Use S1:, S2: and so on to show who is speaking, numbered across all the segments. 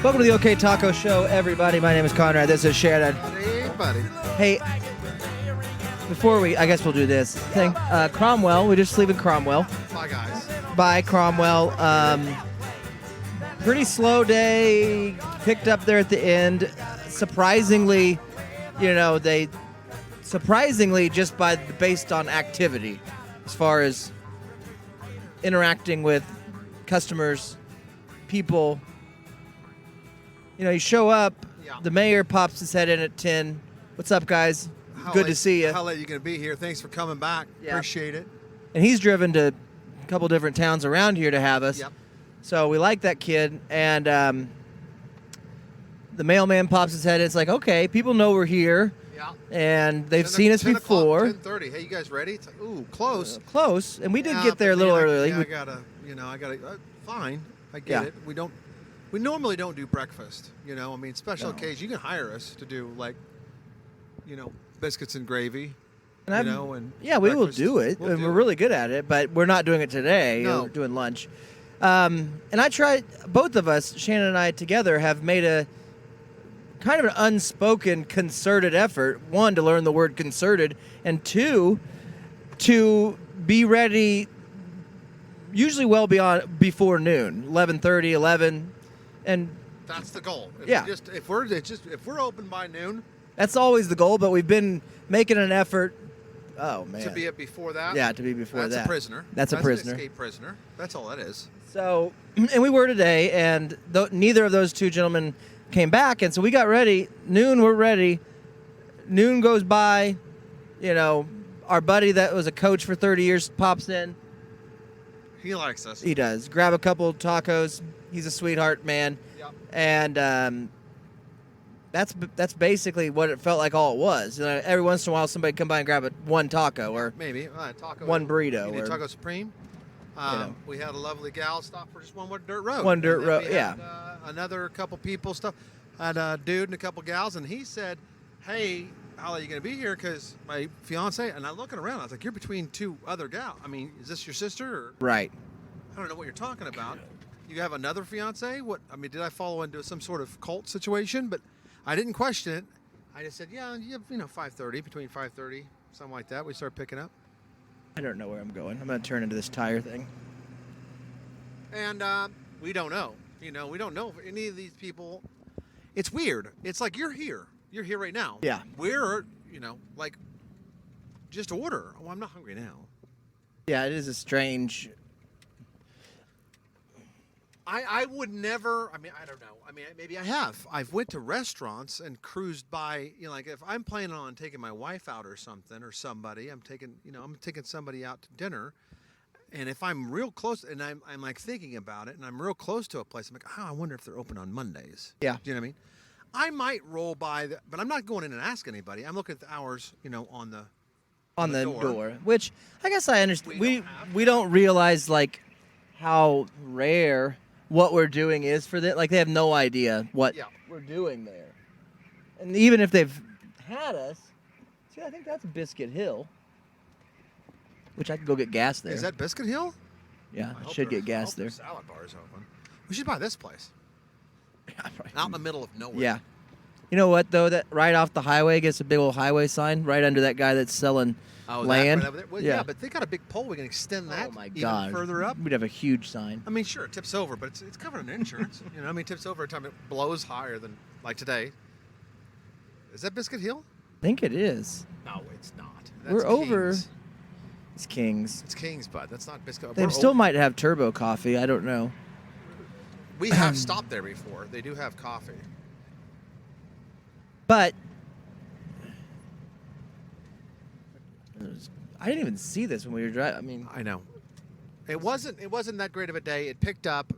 S1: Welcome to the OK Taco Show, everybody. My name is Conrad. This is Sheridan.
S2: Hey, buddy.
S1: Hey, before I guess we'll do this thing. Cromwell, we're just leaving Cromwell.
S2: Bye, guys.
S1: Bye, Cromwell. Pretty slow day. Picked up there at the end. Surprisingly, just based on activity, as far as interacting with customers, people. You show up, the mayor pops his head in at 10. What's up, guys? Good to see you.
S2: How late are you going to be here? Thanks for coming back.
S1: Yeah.
S2: Appreciate it.
S1: And he's driven to a couple different towns around here to have us.
S2: Yep.
S1: So we like that kid. And the mailman pops his head in. It's like, okay, people know we're here.
S2: Yeah.
S1: And they've seen us before.
S2: 10:30. Hey, you guys ready? It's like, ooh, close.
S1: Close. And we did get there a little early.
S2: I gotta, fine. I get it. We normally don't do breakfast, special occasion. You can hire us to do biscuits and gravy, and
S1: yeah, we will
S2: breakfast.
S1: do it.
S2: We'll do
S1: we're
S2: it.
S1: really good at it, but we're not doing it today.
S2: No.
S1: We're doing lunch. And I tried, both of us, Shannon and I together, have made a kind of an unspoken concerted effort, one, to learn the word concerted, and two, to be ready usually before noon, 11:30, 11. And
S2: that's the goal. If we're open by noon,
S1: that's always the goal. But we've been making an effort. Oh man,
S2: to be up before that.
S1: Yeah, to be before that.
S2: That's a prisoner.
S1: That's a prisoner.
S2: An escape prisoner. That's all that is.
S1: So, and we were today, and neither of those two gentlemen came back, and so we got ready. Noon, we're ready. Noon goes by. Our buddy that was a coach for 30 years pops in.
S2: He likes us.
S1: He does. Grab a couple tacos. He's a sweetheart, man.
S2: Yep.
S1: And that's basically what it felt like. All it was. Every once in a while, somebody come by and grab one taco or
S2: maybe taco.
S1: One burrito.
S2: You need Taco Supreme. We had a lovely gal stop for just one dirt road.
S1: One dirt road. Yeah.
S2: Another couple people had a dude and a couple gals, and he said, "Hey, how are you going to be here? Because my fiance." And I'm looking around. I was like, "You're between two other gals. I mean, is this your sister?" Or,
S1: right.
S2: I don't know what you're talking about. You have another fiance? What? I mean, did I follow into some sort of cult situation? But I didn't question it. I just said, yeah, you have, 5:30, between 5:30, something like that. We start picking up.
S1: I don't know where I'm going. I'm going to turn into this tire thing.
S2: And we don't know. We don't know if any of these people. It's weird. It's like you're here. You're here right now.
S1: Yeah.
S2: We're, just order. Oh, I'm not hungry now.
S1: Yeah, it is a strange.
S2: I would never, I don't know. Maybe I have. I've went to restaurants and cruised by, if I'm planning on taking my wife out or something or somebody, I'm taking somebody out to dinner. And if I'm real close and I'm like thinking about it and I'm real close to a place, I'm like, I wonder if they're open on Mondays.
S1: Yeah.
S2: Do you know what I mean? I might roll by, but I'm not going in and ask anybody. I'm looking at the hours, on the door.
S1: Which I guess I understand. We don't realize how rare what we're doing is for them. Like, they have no idea what we're doing there. And even if they've had us, see, I think that's Biscuit Hill, which I could go get gas there.
S2: Is that Biscuit Hill?
S1: Yeah, I should get gas there.
S2: Salad bar is open. We should buy this place.
S1: Yeah, right.
S2: Out in the middle of nowhere.
S1: Yeah. You know what though? That right off the highway gets a big old highway sign right under that guy that's selling land.
S2: Well, yeah, but they got a big pole. We can extend that
S1: Oh my
S2: even
S1: God!
S2: further up.
S1: We'd have a huge sign.
S2: I mean, sure, it tips over, but it's covered in insurance. You know, I mean, it tips over every time it blows higher than like today. Is that Biscuit Hill?
S1: I think it is.
S2: No, it's not. That's
S1: We're over.
S2: Kings.
S1: It's Kings.
S2: It's Kings, bud. That's not Biscuit.
S1: They still might have turbo coffee. I don't know.
S2: We have stopped there before. They do have coffee.
S1: But I didn't even see this when we were driving. I mean,
S2: I know. It wasn't that great of a day. It picked up.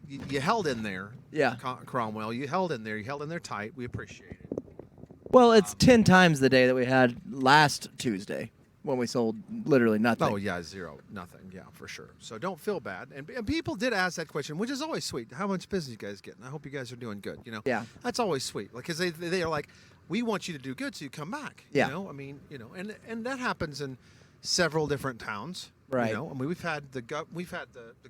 S2: You held in there.
S1: Yeah.
S2: Cromwell. You held in there. You held in there tight. We appreciate it.
S1: well, it's 10 times the day that we had last Tuesday when we sold literally nothing.
S2: Oh yeah, zero, nothing. Yeah, for sure. So don't feel bad. And people did ask that question, which is always sweet. How much business you guys getting? I hope you guys are doing good. You know.
S1: Yeah.
S2: That's always sweet. Like, because they are like, we want you to do good, so you come back.
S1: Yeah.
S2: You know. I mean, you know, and that happens in several different towns.
S1: Right.
S2: You know. I mean, we've had the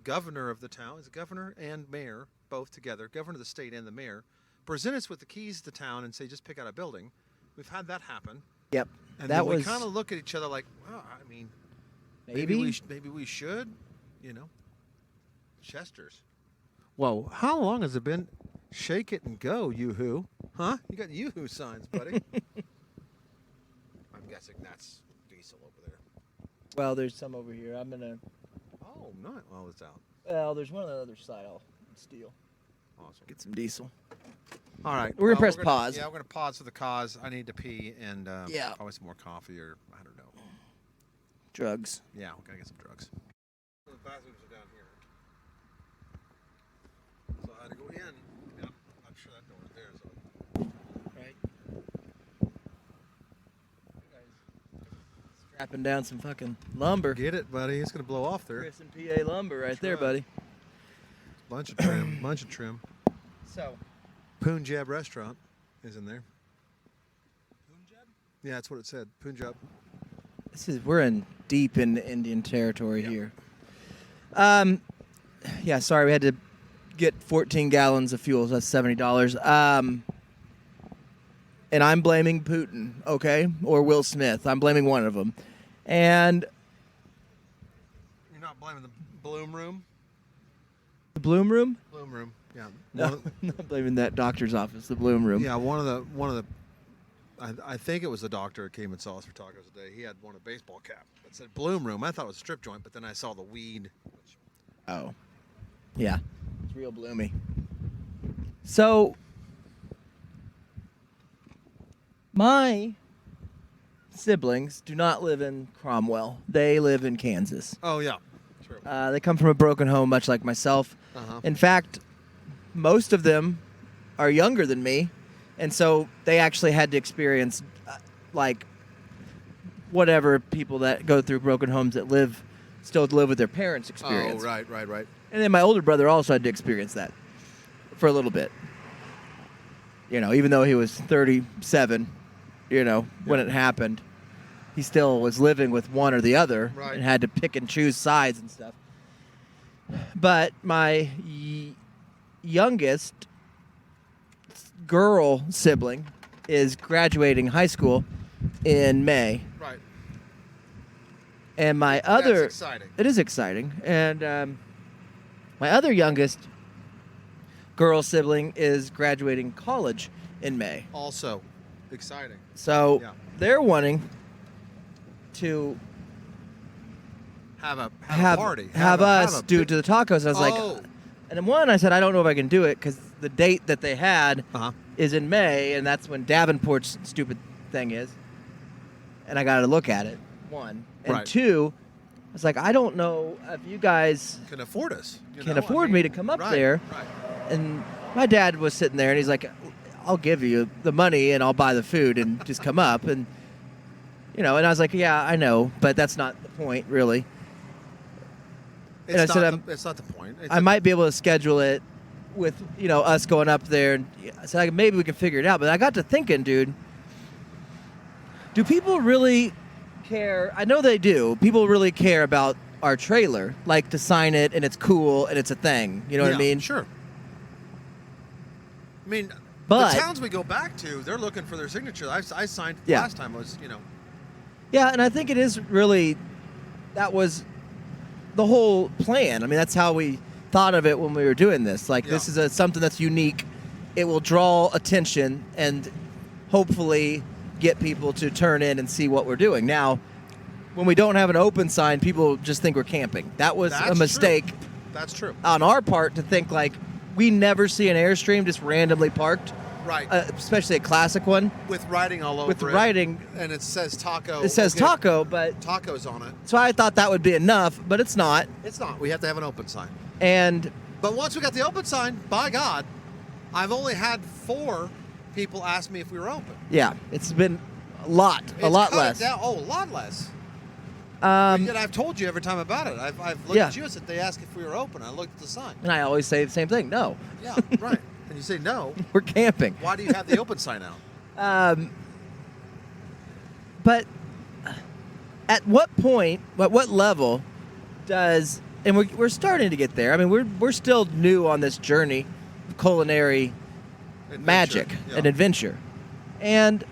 S2: governor of the town, is the governor and mayor both together, governor of the state and the mayor, present us with the keys to town and say, just pick out a building. We've had that happen.
S1: Yep.
S2: And
S1: that
S2: then
S1: was
S2: we kind of look at each other like, well, I mean,
S1: maybe
S2: maybe we should, you know. Chester's. Whoa, how long has it been? Shake it and go, Yoo-hoo. Huh? You got Yoo-hoo signs, buddy. I'm guessing that's diesel over there.
S1: Well, there's some over here. I'm gonna.
S2: Oh, not. Well, it's out.
S1: Well, there's one on the other side. I'll steal.
S2: Awesome.
S1: Get some diesel.
S2: All right.
S1: We're gonna press pause.
S2: Yeah, we're gonna pause for the cause. I need to pee and
S1: Yeah.
S2: probably some more coffee or I don't know.
S1: Drugs.
S2: Yeah, we gotta get some drugs. The bathrooms are down here, so I had to go in. Yeah, I'm sure that door is there. So.
S1: Right. Strapping down some fucking lumber.
S2: Get it, buddy. It's gonna blow off there.
S1: Chris and PA lumber right there, buddy.
S2: Bunch of trim. Bunch of trim.
S1: So.
S2: Punjab restaurant is in there. Punjab? Yeah, that's what it said. Punjab.
S1: We're in deep in Indian territory here. Yeah, sorry, we had to get 14 gallons of fuel. So that's $70. And I'm blaming Putin, okay, or Will Smith. I'm blaming one of them. And
S2: You're not blaming the Bloom Room?
S1: the Bloom Room?
S2: Bloom Room. Yeah.
S1: No, I'm not blaming that doctor's office. The Bloom Room.
S2: Yeah, one of the. I think it was the doctor that came and saw us for tacos today. He had one a baseball cap that said Bloom Room. I thought it was a strip joint, but then I saw the weed.
S1: Oh, yeah, it's real bloomy. So, my siblings do not live in Cromwell. They live in Kansas.
S2: Oh yeah, true.
S1: They come from a broken home, much like myself.
S2: Uh-huh.
S1: In fact, most of them are younger than me, and so they actually had to experience like whatever people that go through broken homes that still live with their parents experience.
S2: Oh, right.
S1: And then my older brother also had to experience that for a little bit. You know, even though he was 37, when it happened, he still was living with one or the other and had to pick and choose sides and stuff. But my youngest girl sibling is graduating high school in May.
S2: Right.
S1: And my other...
S2: That's exciting.
S1: It is exciting. And my other youngest girl sibling is graduating college in May.
S2: Also exciting.
S1: So
S2: Yeah.
S1: they're wanting to
S2: Have a
S1: have
S2: party.
S1: us do it
S2: big-
S1: to the tacos. I was like...
S2: Oh.
S1: And then one, I said, I don't know if I can do it because the date that they had
S2: Uh-huh.
S1: is in May, and that's when Davenport's stupid thing is. And I got to look at it, one. And
S2: Right.
S1: two, I was like, I don't know if you guys
S2: Can afford us.
S1: can afford me to come up there.
S2: Right.
S1: And my dad was sitting there, and he's like, I'll give you the money, and I'll buy the food, and just come up. And, and I was like, yeah, I know, but that's not the point, really. And I said,
S2: It's not the point.
S1: I might be able to schedule it with, us going up there. And I said, maybe we can figure it out. But I got to thinking, dude, do people really care? I know they do. People really care about our trailer, like to sign it and it's cool and it's a thing. You know what I mean?
S2: Sure. I mean,
S1: But
S2: the towns we go back to, they're looking for their signature. I signed
S1: Yeah.
S2: last time was,
S1: yeah, and I think it is really that was the whole plan. I mean, that's how we thought of it when we were doing this. Like, this
S2: Yeah.
S1: is something that's unique. It will draw attention and hopefully get people to turn in and see what we're doing. Now, when we don't have an open sign, people just think we're camping. That was
S2: That's
S1: a mistake
S2: true. That's true.
S1: on our part to think like we never see an Airstream just randomly parked,
S2: Right.
S1: especially a classic one
S2: With writing all over
S1: with
S2: it.
S1: writing.
S2: And it says taco.
S1: It says
S2: Okay,
S1: taco, but
S2: Tacos on it.
S1: so I thought that would be enough, but it's not.
S2: It's not. We have to have an open sign.
S1: And
S2: But once we got the open sign, by God, I've only had 4 people ask me if we were open.
S1: yeah, it's been a lot
S2: It's cut it
S1: less.
S2: down. Oh, a lot less.
S1: Um,
S2: And I've told you every time about it. I've looked
S1: Yeah.
S2: at you and said they asked if we were open. I looked at the sign.
S1: and I always say the same thing. No,
S2: Yeah, right. And you say no.
S1: we're camping.
S2: Why do you have the open sign out?
S1: But at what point, at what level does, and we're starting to get there. I mean, we're still new on this journey of culinary magic
S2: Yeah.
S1: and adventure. And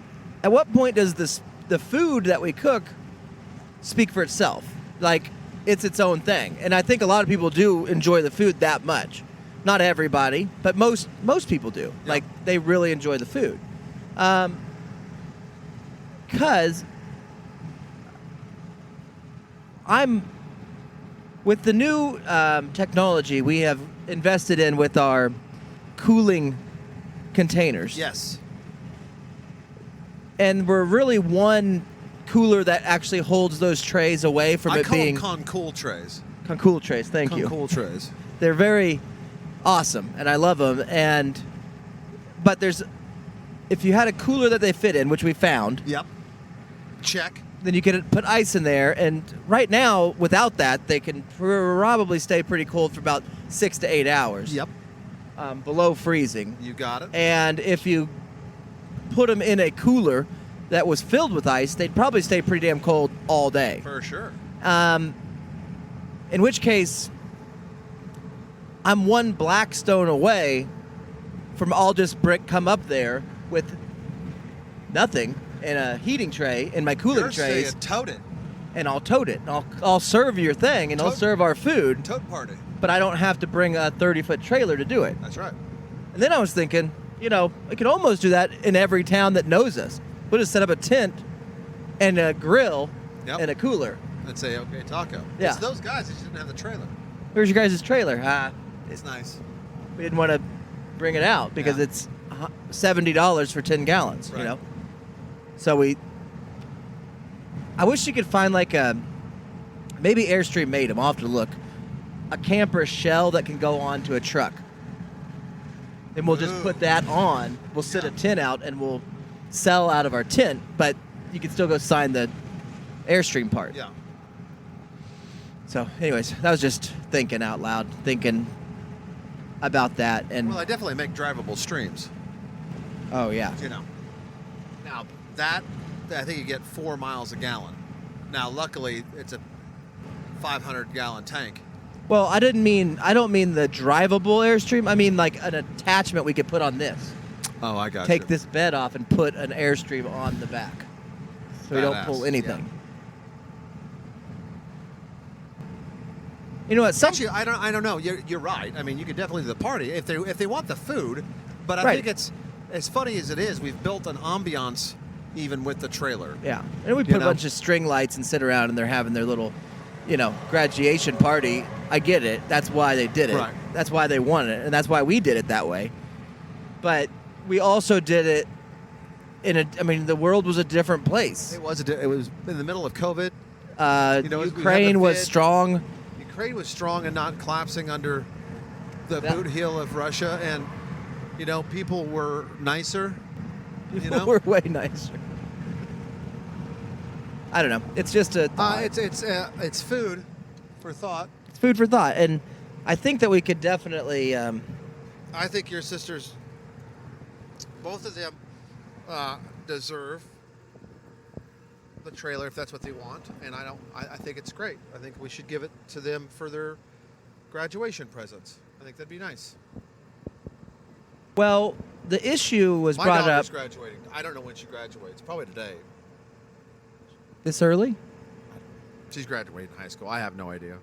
S1: at what point does the food that we cook speak for itself? Like, it's its own thing. And I think a lot of people do enjoy the food that much. Not everybody, but most people do.
S2: Yeah.
S1: Like, they really enjoy the food. Because I'm with the new technology we have invested in with our cooling containers.
S2: Yes.
S1: And we're really one cooler that actually holds those trays away from
S2: I
S1: it
S2: call
S1: being
S2: them Concool trays.
S1: Concool trays. Thank you.
S2: Concool trays.
S1: They're very awesome, and I love them. But if you had a cooler that they fit in, which we found,
S2: Yep. Check.
S1: then you could put ice in there. And right now, without that, they can probably stay pretty cold for about 6 to 8 hours.
S2: Yep.
S1: Below freezing.
S2: You got it.
S1: And if you put them in a cooler that was filled with ice, they'd probably stay pretty damn cold all day.
S2: For sure.
S1: In which case, I'm one Blackstone away from I'll just come up there with nothing in a heating tray in my cooling
S2: You're
S1: trays,
S2: saying tote it.
S1: and I'll tote it. And I'll serve your thing, and I'll
S2: Tote-
S1: serve our food,
S2: Tote party.
S1: but I don't have to bring a 30-foot trailer to do it.
S2: That's right.
S1: And then I was thinking, I could almost do that in every town that knows us. We'll just set up a tent and a grill
S2: Yep.
S1: and a cooler.
S2: And say, okay, taco.
S1: Yeah.
S2: It's those guys that just didn't have the trailer.
S1: Where's your guys' trailer?
S2: It's nice.
S1: We didn't want to bring it out because
S2: Yeah.
S1: it's $70 for 10 gallons,
S2: Right.
S1: So I wish you could find like maybe Airstream made them. I'll have to look. A camper shell that can go onto a truck. Then we'll just
S2: Ooh.
S1: put that on. We'll set
S2: Yeah.
S1: a tent out and we'll sell out of our tent, but you can still go sign the Airstream part.
S2: Yeah.
S1: So, anyways, that was just thinking out loud, thinking about that. And
S2: Well, I definitely make drivable streams.
S1: oh yeah,
S2: Now, that, I think you get 4 miles a gallon. Now, luckily, it's a 500-gallon tank.
S1: well, I don't mean the drivable Airstream. I mean like an attachment we could put on this.
S2: Oh, I got
S1: Take this bed off and put an Airstream on the back, so we don't
S2: Badass,
S1: pull anything.
S2: yeah.
S1: You know what?
S2: Actually, I don't know. You're right. I mean, you could definitely do the party if they want the food, but I
S1: Right.
S2: think it's as funny as it is. We've built an ambiance even with the trailer.
S1: Yeah, and we
S2: You
S1: put a
S2: know?
S1: bunch of string lights and sit around and they're having their little, graduation party. I get it. That's why they did it.
S2: Right.
S1: That's why they wanted it, and that's why we did it that way. But we also did it the world was a different place.
S2: It was in the middle of COVID.
S1: Uh,
S2: You know, as we had
S1: Ukraine
S2: the
S1: was
S2: vid-
S1: strong.
S2: Ukraine was strong and not collapsing under the
S1: Yeah.
S2: boot heel of Russia, and people were nicer.
S1: People were way nicer. I don't know. It's just a thought.
S2: It's food for thought.
S1: It's food for thought, and I think that we could definitely.
S2: I think your sisters, both of them, deserve the trailer if that's what they want, and I think it's great. I think we should give it to them for their graduation presents. I think that'd be nice.
S1: Well, the issue was
S2: My
S1: brought up
S2: daughter's graduating. I don't know when she graduates. Probably today.
S1: this early.
S2: She's graduating high school. I have no idea.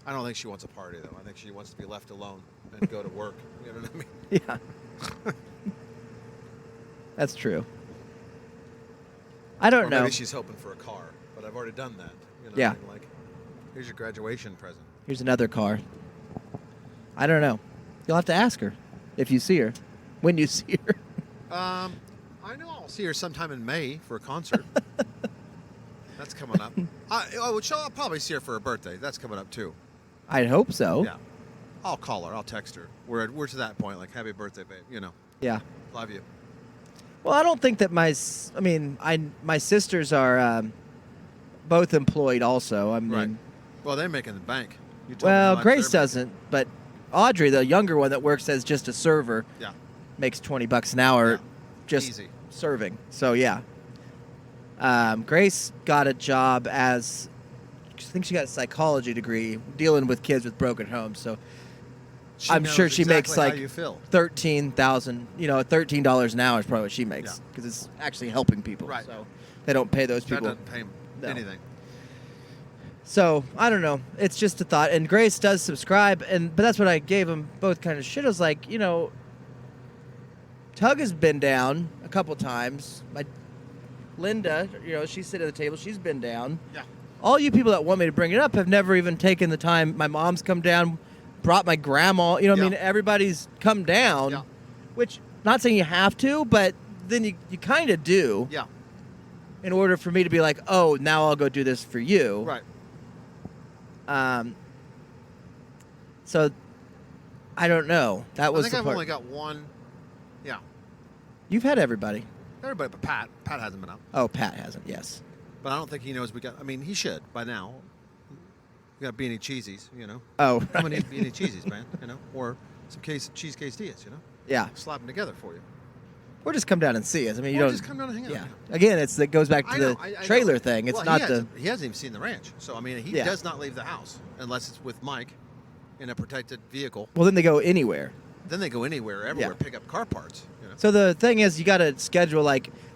S2: I don't think she wants a party though. I think she wants to be left alone and go to work. You know what I mean?
S1: Yeah. That's true. I don't
S2: Or
S1: know.
S2: maybe she's hoping for a car, but I've already done that. You know,
S1: Yeah.
S2: Like, here's your graduation present.
S1: Here's another car. I don't know. You'll have to ask her if you see her. When you see her.
S2: I know I'll see her sometime in May for a concert. That's coming up. I'll probably see her for her birthday. That's coming up too.
S1: I'd hope so.
S2: Yeah. I'll call her. I'll text her. We're to that point. Like, happy birthday, babe. You know,
S1: Yeah.
S2: love you.
S1: Well, I don't think that my sisters are both employed also. I mean,
S2: Right. Well, they're making the bank. You told me how
S1: well,
S2: much
S1: Grace
S2: they're
S1: doesn't, but Audrey, the younger one that works as just a server,
S2: making.
S1: makes $20 an hour
S2: Yeah.
S1: just
S2: Easy.
S1: serving. So yeah. Grace got a job as, I think she got a psychology degree dealing with kids with broken homes. So
S2: She
S1: I'm
S2: knows
S1: sure she makes
S2: exactly
S1: like
S2: how you feel.
S1: $13,000. $13 an hour is probably what she makes
S2: Yeah.
S1: because it's actually helping people.
S2: Right.
S1: So they don't pay those
S2: That
S1: people.
S2: doesn't pay
S1: No.
S2: anything.
S1: So I don't know. It's just a thought. And Grace does subscribe, but that's what I gave them both kind of shit. I was like, Tug has been down a couple times. Linda, she's sitting at the table. She's been down.
S2: Yeah.
S1: All you people that want me to bring it up have never even taken the time. My mom's come down, brought my grandma. I mean,
S2: Yeah.
S1: everybody's come down.
S2: Yeah.
S1: Which, not saying you have to, but then you kind of do.
S2: Yeah.
S1: In order for me to be like, oh, now I'll go do this for you.
S2: Right.
S1: So I don't know. That was
S2: I think
S1: the
S2: I've
S1: part.
S2: only got one. Yeah.
S1: You've had everybody.
S2: Everybody but Pat. Pat hasn't been up.
S1: Oh, Pat hasn't. Yes.
S2: But I don't think he knows we got. I mean, he should by now. We got beanie cheesies,
S1: Oh,
S2: How many
S1: right.
S2: beanie cheesies, man? Or some cheese quesadillas,
S1: Yeah.
S2: Slap them together for you.
S1: Or just come down and see us. I mean, you
S2: Or
S1: don't
S2: just come down and hang out.
S1: Yeah. Again, it goes back to
S2: I know,
S1: the
S2: I know.
S1: trailer thing. It's
S2: Well,
S1: not
S2: he hasn't even seen the ranch. So I mean, he
S1: Yeah.
S2: does not leave the house unless it's with Mike in a protected vehicle.
S1: Well, then they go anywhere.
S2: Then they go anywhere, everywhere,
S1: Yeah.
S2: pick up car parts.
S1: So the thing is, you got to schedule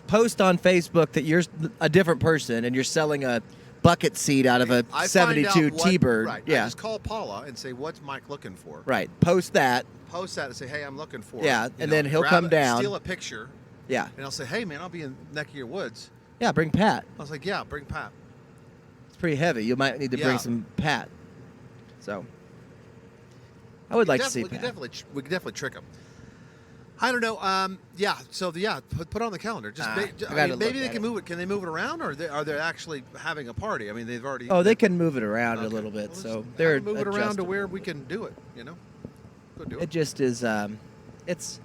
S1: post on Facebook that you're a different person and you're selling a bucket seat out of a
S2: I find
S1: 72
S2: out what-
S1: T-Bird.
S2: Right.
S1: Yeah.
S2: I just call Paula and say, "What's Mike looking for?"
S1: Right. Post that.
S2: Post that and say, "Hey, I'm looking for."
S1: Yeah, and then he'll come down.
S2: steal a picture,
S1: Yeah.
S2: and I'll say, "Hey, man, I'll be in neck of your woods."
S1: Yeah. Bring Pat.
S2: I was like, "Yeah, bring Pat."
S1: It's pretty heavy. You might need to
S2: Yeah.
S1: bring some Pat. So I would like to see
S2: We could
S1: Pat.
S2: definitely trick him. I don't know. Yeah. So put it on the calendar. Just
S1: I
S2: maybe
S1: gotta look
S2: they
S1: at
S2: can
S1: it.
S2: move it. Can they move it around, or are they actually having a party? I mean, they've already.
S1: Oh, they can move it around
S2: Okay.
S1: a little bit,
S2: Well,
S1: so
S2: just
S1: they're
S2: have them move it around to
S1: adjustable.
S2: where we can do it. Go do
S1: It
S2: it.
S1: just is. It's.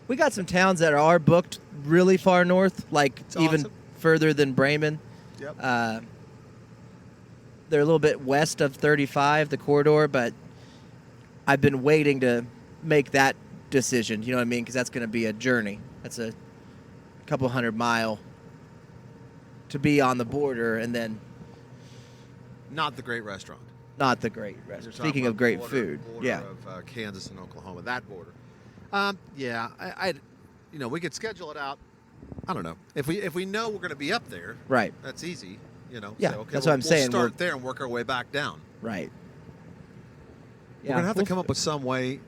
S1: We got some towns that are booked really far north, like
S2: It's
S1: even
S2: awesome.
S1: further than Bremen.
S2: Yep.
S1: They're a little bit west of 35, the corridor, but I've been waiting to make that decision. You know what I mean? Because that's going to be a journey. That's a couple 100-mile to be on the border, and then
S2: Not the great restaurant.
S1: not the great
S2: You're
S1: restaurant.
S2: talking
S1: Speaking
S2: about
S1: of great
S2: border-
S1: food,
S2: border
S1: yeah.
S2: of Kansas and Oklahoma, that border. Yeah, I we could schedule it out. I don't know if we know we're going to be up there.
S1: Right.
S2: That's easy.
S1: Yeah,
S2: say, okay,
S1: that's what I'm
S2: we'll
S1: saying.
S2: Start
S1: We're-
S2: there and work our way back down.
S1: Right.
S2: We're gonna have to come up with some way.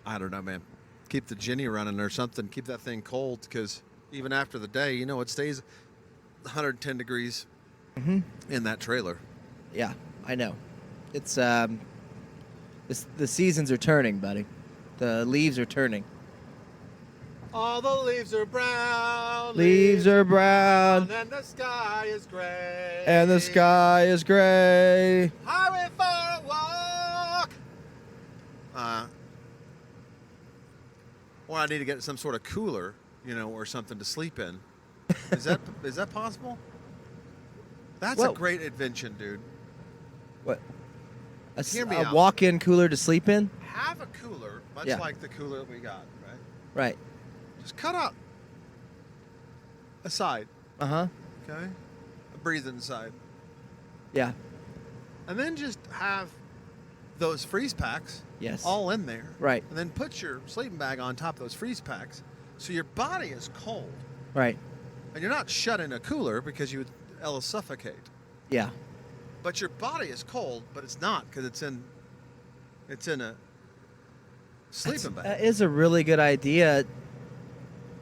S2: I don't know, man. Keep the Ginny running or something. Keep that thing cold because even after the day, it stays 110 degrees in that trailer.
S1: Yeah, I know. It's the seasons are turning, buddy. The leaves are turning.
S2: All the leaves are brown.
S1: Leaves are brown,
S2: and the sky is gray.
S1: and the sky is gray.
S2: Highway for a walk. Or I need to get some sort of cooler, or something to sleep in. Is that possible? That's
S1: Well-
S2: a great invention, dude.
S1: What?
S2: Hear me
S1: A
S2: out.
S1: walk-in cooler to sleep in?
S2: Have a cooler, much
S1: Yeah.
S2: like the cooler that we got, right?
S1: Right.
S2: Just cut up a side,
S1: Uh-huh.
S2: okay? A breathing side.
S1: Yeah.
S2: And then just have those freeze packs
S1: Yes.
S2: all in there.
S1: Right.
S2: And then put your sleeping bag on top of those freeze packs so your body is cold.
S1: Right.
S2: And you're not shut in a cooler because you would suffocate.
S1: Yeah.
S2: But your body is cold, but it's not because it's in a sleeping bag.
S1: That is a really good idea.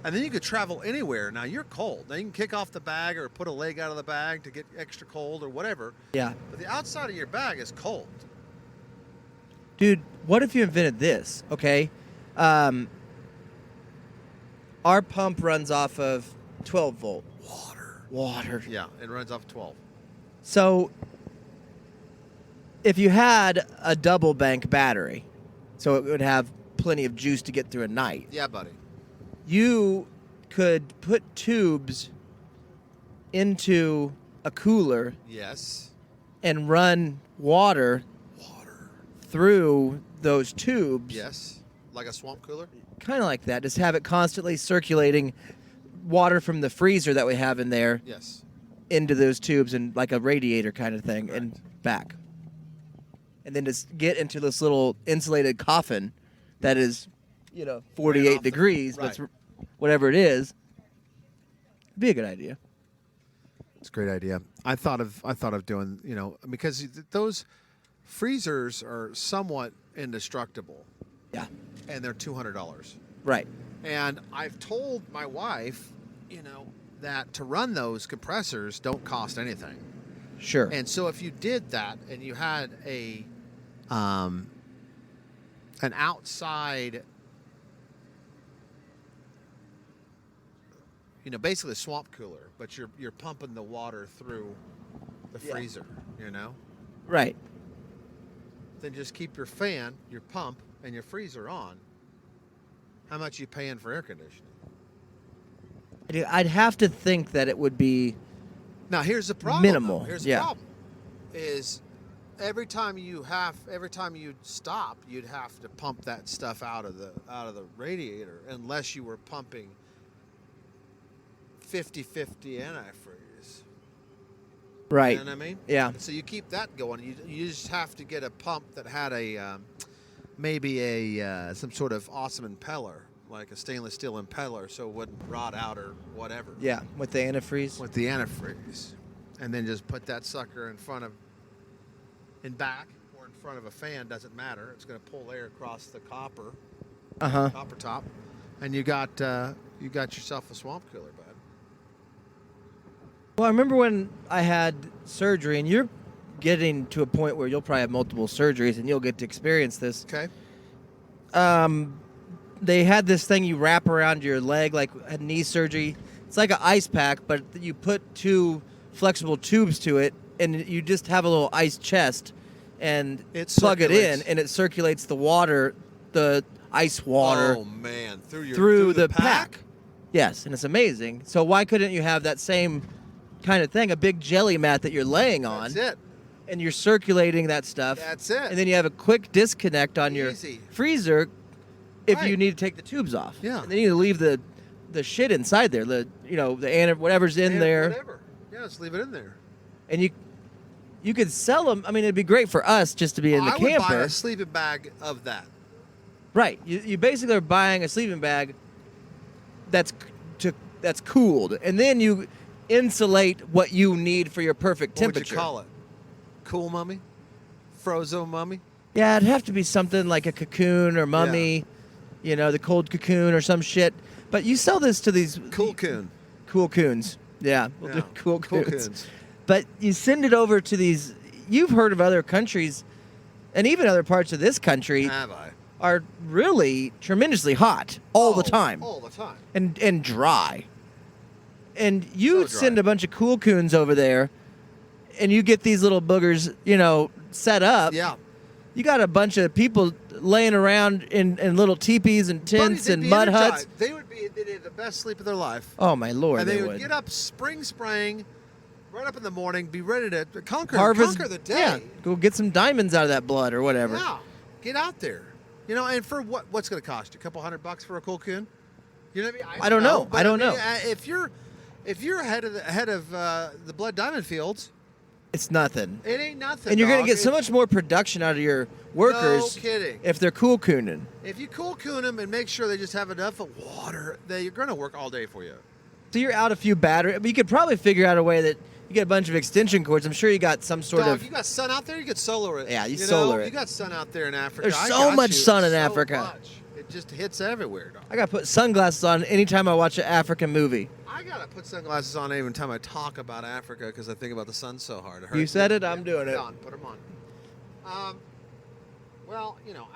S2: And then you could travel anywhere. Now you're cold. Now you can kick off the bag or put a leg out of the bag to get extra cold or whatever.
S1: Yeah.
S2: But the outside of your bag is cold.
S1: Dude, what if you invented this? Okay. Our pump runs off of 12 volt. Water.
S2: Yeah, it runs off 12.
S1: So if you had a double bank battery, so it would have plenty of juice to get through a night,
S2: Yeah, buddy.
S1: you could put tubes into a cooler
S2: Yes.
S1: and run water through those tubes.
S2: Yes. Like a swamp cooler?
S1: Kind of like that. Just have it constantly circulating water from the freezer that we have in there
S2: Yes.
S1: into those tubes and like a radiator kind of thing and
S2: Correct.
S1: back. And then just get into this little insulated coffin that is, 48
S2: off the-
S1: degrees,
S2: right.
S1: but whatever it is. It'd be a good idea.
S2: It's a great idea. I thought of doing, because those freezers are somewhat indestructible
S1: Yeah.
S2: and they're $200.
S1: Right.
S2: And I've told my wife, that to run those compressors don't cost anything.
S1: Sure.
S2: And so if you did that and you had an outside, basically a swamp cooler, but you're pumping the water through the
S1: Yeah.
S2: freezer,
S1: Right.
S2: then just keep your fan, your pump, and your freezer on. How much you paying for air conditioning?
S1: I'd have to think that it would be
S2: Now here's the problem.
S1: Minimal,
S2: though. Here's
S1: yeah.
S2: the problem. Is every time you stop, you'd have to pump that stuff out of the radiator unless you were pumping 50-50 antifreeze.
S1: right.
S2: You know what I mean?
S1: Yeah.
S2: So you keep that going. You just have to get a pump that had maybe some sort of awesome impeller, like a stainless steel impeller, so it wouldn't rot out or whatever.
S1: Yeah. With the antifreeze.
S2: With the antifreeze, and then just put that sucker in back or in front of a fan, doesn't matter. It's going to pull air across the copper top, and you got yourself a swamp cooler, bud.
S1: Well, I remember when I had surgery, and you're getting to a point where you'll probably have multiple surgeries, and you'll get to experience this.
S2: Okay.
S1: They had this thing you wrap around your leg, like had knee surgery. It's like an ice pack, but you put two flexible tubes to it, and you just have a little ice chest, and
S2: It
S1: plug it in,
S2: circulates.
S1: and it circulates the water, the ice water,
S2: Oh man,
S1: through the pack. Yes, and it's amazing. So why couldn't you have that same kind of thing, a big jelly mat that you're laying on,
S2: That's it.
S1: and you're circulating that stuff.
S2: That's it.
S1: And then you have a quick disconnect on your
S2: Easy.
S1: freezer if you
S2: Right.
S1: need to take the tubes off.
S2: Yeah.
S1: And then you leave the shit inside there, the whatever's in
S2: And
S1: there,
S2: Whatever. Yeah, just leave it in there.
S1: and you could sell them. I mean, it'd be great for us just to be in the
S2: I would buy
S1: camper.
S2: a sleeping bag of that.
S1: Right. You basically are buying a sleeping bag that's cooled, and then you insulate what you need for your perfect
S2: What would
S1: temperature.
S2: you call it? Cool mummy? Frozo mummy?
S1: Yeah, it'd have to be something like a cocoon or mummy, the cold cocoon or some shit. But you sell this to these
S2: Cool coon.
S1: cool coons. Yeah, we'll do
S2: Yeah.
S1: cool
S2: Cool
S1: coons.
S2: coons.
S1: But you send it over to these. You've heard of other countries, and even other parts of this country
S2: Have I?
S1: are really tremendously hot all the time
S2: All the time.
S1: and dry. And you
S2: So dry.
S1: send a bunch of cool coons over there, and you get these little boogers, set up.
S2: Yeah.
S1: You got a bunch of people laying around in little teepees and tents
S2: Buddy, they'd
S1: and
S2: be
S1: mud
S2: energized.
S1: huts.
S2: They'd have the best sleep of their life.
S1: Oh my lord,
S2: and
S1: they
S2: they
S1: would.
S2: would get up spring spraying, right up in the morning, be ready to conquer the day.
S1: Yeah, go get some diamonds out of that blood or whatever.
S2: Yeah. Get out there. And for what's going to cost you? A couple $100 for a cool coon? You know what I mean?
S1: I don't know.
S2: but
S1: I don't know.
S2: If you're ahead of the Blood Diamond Fields,
S1: It's nothing.
S2: It ain't nothing.
S1: And you're going
S2: dog.
S1: to get so
S2: It's-
S1: much more production out of your workers
S2: No kidding.
S1: if they're cool cooning.
S2: If you cool coon them and make sure they just have enough of water, they're going to work all day for you.
S1: So you're out a few batteries. You could probably figure out a way that you get a bunch of extension cords. I'm sure you got some sort
S2: Dog,
S1: of.
S2: you got sun out there, you get solar it.
S1: Yeah, you
S2: know?
S1: solar it.
S2: You got sun out there in Africa.
S1: There's
S2: I
S1: so
S2: got
S1: much
S2: you.
S1: sun in
S2: So
S1: Africa.
S2: much. It just hits everywhere, dog.
S1: I got to put sunglasses on anytime I watch an African movie.
S2: I gotta put sunglasses on every time I talk about Africa because I think about the sun so hard. It
S1: You
S2: hurts
S1: said
S2: me.
S1: it, I'm doing it.
S2: On, put them on. Well, you know,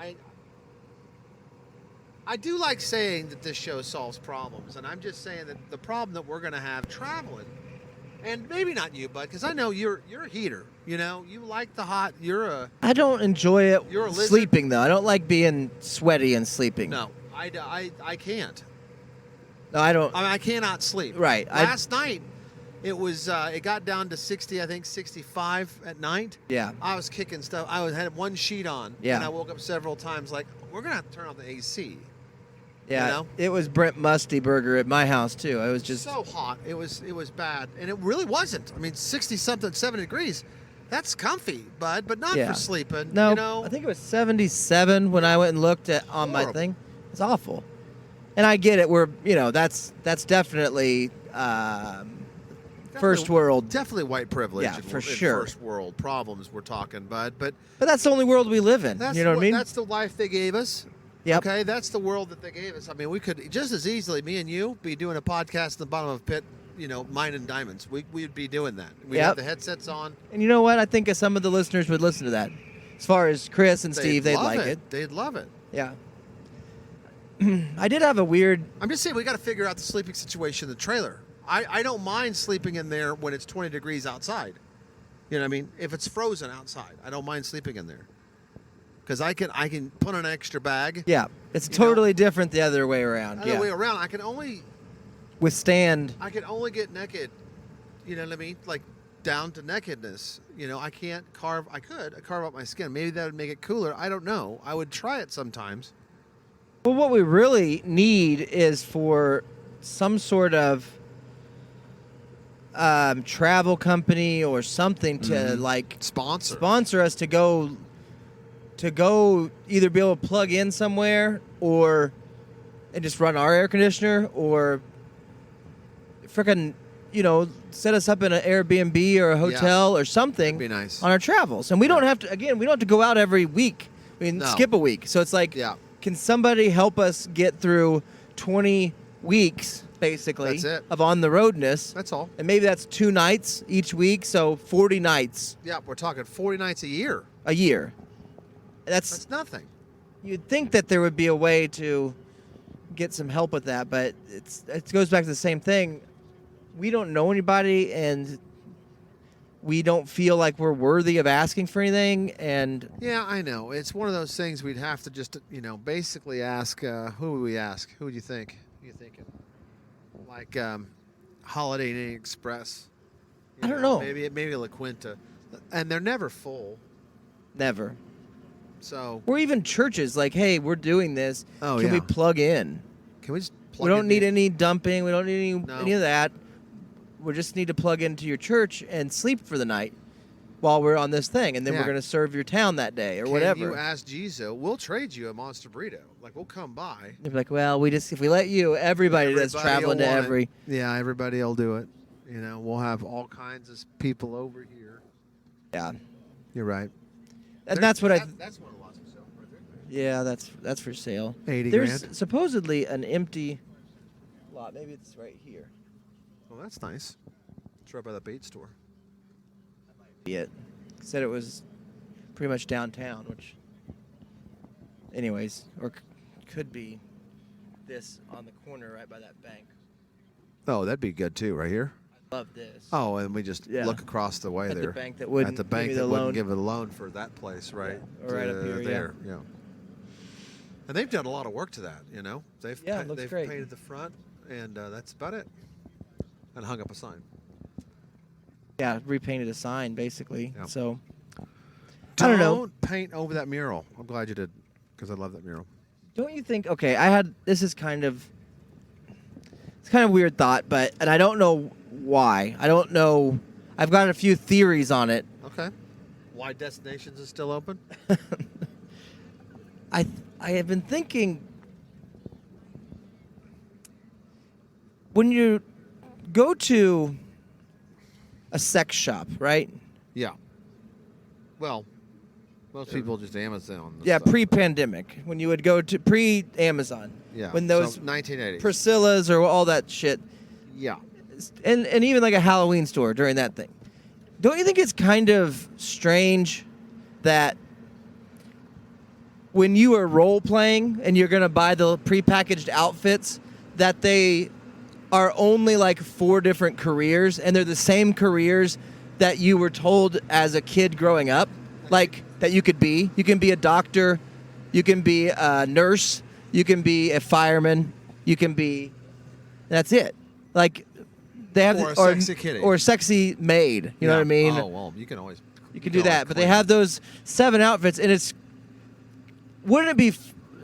S2: I do like saying that this show solves problems, and I'm just saying that the problem that we're gonna have traveling, and maybe not you, bud, because I know you're a heater. You know, you like the hot.
S1: I don't enjoy it
S2: You're a lizard?
S1: sleeping, though. I don't like being sweaty and sleeping.
S2: No, I can't.
S1: No, I don't.
S2: I mean, I cannot sleep.
S1: Right.
S2: Last night, it was it got down to 60, I think 65 at night.
S1: Yeah.
S2: I was kicking stuff. Had one sheet on.
S1: Yeah.
S2: And I woke up several times like, we're gonna have to turn off the AC.
S1: Yeah.
S2: You know?
S1: It was Brent Musty Burger at my house, too. It was just.
S2: So hot. It was bad, and it really wasn't. I mean, 60 something, 7 degrees. That's comfy, bud, but not
S1: Yeah.
S2: for sleeping.
S1: No,
S2: You know.
S1: I think it was 77 when I went and looked at on my
S2: Horrible.
S1: thing. It's awful. And I get it. That's definitely first world.
S2: Definitely white privilege.
S1: Yeah,
S2: and
S1: for
S2: and
S1: sure.
S2: First world problems we're talking, bud. But
S1: But that's the only world we live in.
S2: that's
S1: You know what I mean?
S2: That's the life they gave us.
S1: Yep.
S2: Okay, that's the world that they gave us. I mean, we could just as easily, me and you, be doing a podcast at the bottom of a pit, mining diamonds. We'd be doing that. We'd
S1: Yep.
S2: have the headsets on.
S1: And you know what? I think some of the listeners would listen to that. As far as Chris and Steve, they'd
S2: love
S1: like it.
S2: They'd love it.
S1: Yeah. I did have a weird.
S2: I'm just saying we got to figure out the sleeping situation in the trailer. I don't mind sleeping in there when it's 20 degrees outside. You know what I mean? If it's frozen outside, I don't mind sleeping in there. Because I can put on an extra bag.
S1: Yeah, it's
S2: You know,
S1: totally different the other way around.
S2: Other
S1: Yeah.
S2: way around, I can only
S1: Withstand.
S2: get naked. You know what I mean? Like down to nakedness. I can't carve. I could carve up my skin. Maybe that would make it cooler. I don't know. I would try it sometimes.
S1: Well, what we really need is for some sort of travel company or something to like sponsor us to go either be able to plug in somewhere and just run our air conditioner or frickin' set us up in an Airbnb or a hotel or something
S2: That'd be nice.
S1: on our travels. And we don't have to go out every week. I mean,
S2: No.
S1: skip a week. So it's like,
S2: Yeah.
S1: can somebody help us get through 20 weeks, basically,
S2: That's it.
S1: of on the roadness?
S2: That's all.
S1: And maybe that's 2 nights each week, so 40 nights
S2: Yeah, we're talking 40 nights a year.
S1: a year.
S2: That's nothing.
S1: You'd think that there would be a way to get some help with that, but it goes back to the same thing. We don't know anybody, and we don't feel like we're worthy of asking for anything. And
S2: Yeah, I know. It's one of those things we'd have to just, basically ask. Who would we ask? Who would you think? Who you thinking? Like Holiday Inn Express.
S1: I don't know.
S2: Maybe La Quinta, and they're never full.
S1: never.
S2: So
S1: Or even churches, like, hey, we're doing this.
S2: Oh,
S1: Can we
S2: yeah.
S1: plug in?
S2: can we just? Plug
S1: We don't
S2: in
S1: need
S2: the-
S1: any dumping. We don't need
S2: No.
S1: any of that. We just need to plug into your church and sleep for the night while we're on this thing, and then
S2: Yeah.
S1: we're going to serve your town that day or
S2: Can
S1: whatever.
S2: you ask Jesus? We'll trade you a monster burrito. Like we'll come by.
S1: They'd be like, well, if we let you, everybody that's
S2: Everybody
S1: traveling
S2: will
S1: to
S2: want it.
S1: every.
S2: Yeah, everybody will do it. We'll have all kinds of people over here.
S1: Yeah.
S2: You're right.
S1: And that's what I.
S2: That's one of lots of stuff right there.
S1: Yeah, that's for sale.
S2: 80
S1: There's
S2: grand.
S1: supposedly an empty lot. Maybe it's right here.
S2: Well, that's nice. It's right by the bait store.
S1: Be it. Said it was pretty much downtown, which. Anyways, or could be this on the corner right by that bank.
S2: Oh, that'd be good too, right here.
S1: I love this.
S2: Oh, and we just
S1: Yeah.
S2: look across the way
S1: At the
S2: there.
S1: bank that wouldn't
S2: At the
S1: give
S2: bank
S1: me
S2: that
S1: the
S2: wouldn't
S1: loan.
S2: give a loan for that place, right?
S1: Or right up here, yeah.
S2: there, yeah. And they've done a lot of work to that, They've
S1: Yeah, it looks
S2: they've
S1: great.
S2: painted the front, and that's about it. And hung up a sign.
S1: Yeah, repainted a sign basically.
S2: Yeah.
S1: So I don't know.
S2: Don't paint over that mural. I'm glad you did, because I love that mural.
S1: Don't you think? Okay, this is kind of. It's kind of a weird thought, and I don't know why. I don't know. I've got a few theories on it.
S2: Okay. Why Destinations is still open?
S1: I have been thinking, when you go to a sex shop, right?
S2: Yeah. Well, most people just Amazon.
S1: Yeah,
S2: stuff.
S1: pre-pandemic, when you would go to pre-Amazon.
S2: Yeah.
S1: When those
S2: so 1980s.
S1: Priscillas or all that shit,
S2: yeah.
S1: and even like a Halloween store during that thing. Don't you think it's kind of strange that when you are role playing and you're gonna buy the prepackaged outfits, that they are only like 4 different careers, and they're the same careers that you were told as a kid growing up, like that you could be. You can be a doctor, you can be a nurse, you can be a fireman, you can be. That's it. Like they have
S2: Or a sexy kitty.
S1: or a sexy maid. You know what I mean?
S2: Oh well, you can always.
S1: You can do that, but they have those 7 outfits, and it's. Wouldn't it be?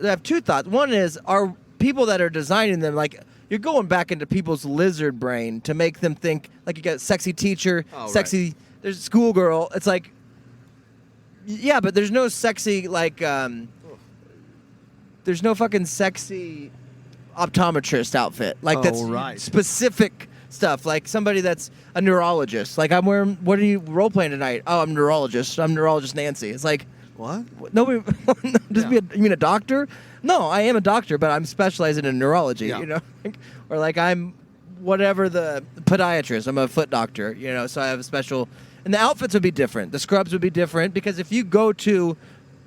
S1: I have 2 thoughts. One is, are people that are designing them, like, you're going back into people's lizard brain to make them think, like, you got sexy teacher,
S2: Oh,
S1: sexy.
S2: right.
S1: There's schoolgirl. It's like, yeah, but there's no sexy like. There's no fucking sexy optometrist outfit like
S2: Oh,
S1: that's
S2: right.
S1: specific stuff, like somebody that's a neurologist. Like, I'm wearing. What are you role playing tonight? Oh, I'm a neurologist. I'm neurologist Nancy. It's like.
S2: What?
S1: Nobody. Just
S2: Yeah.
S1: you mean a doctor? No, I am a doctor, but I'm specializing in neurology.
S2: Yeah.
S1: You know, or like I'm whatever the podiatrist. I'm a foot doctor. You know, so I have a special. And the outfits would be different. The scrubs would be different because if you go to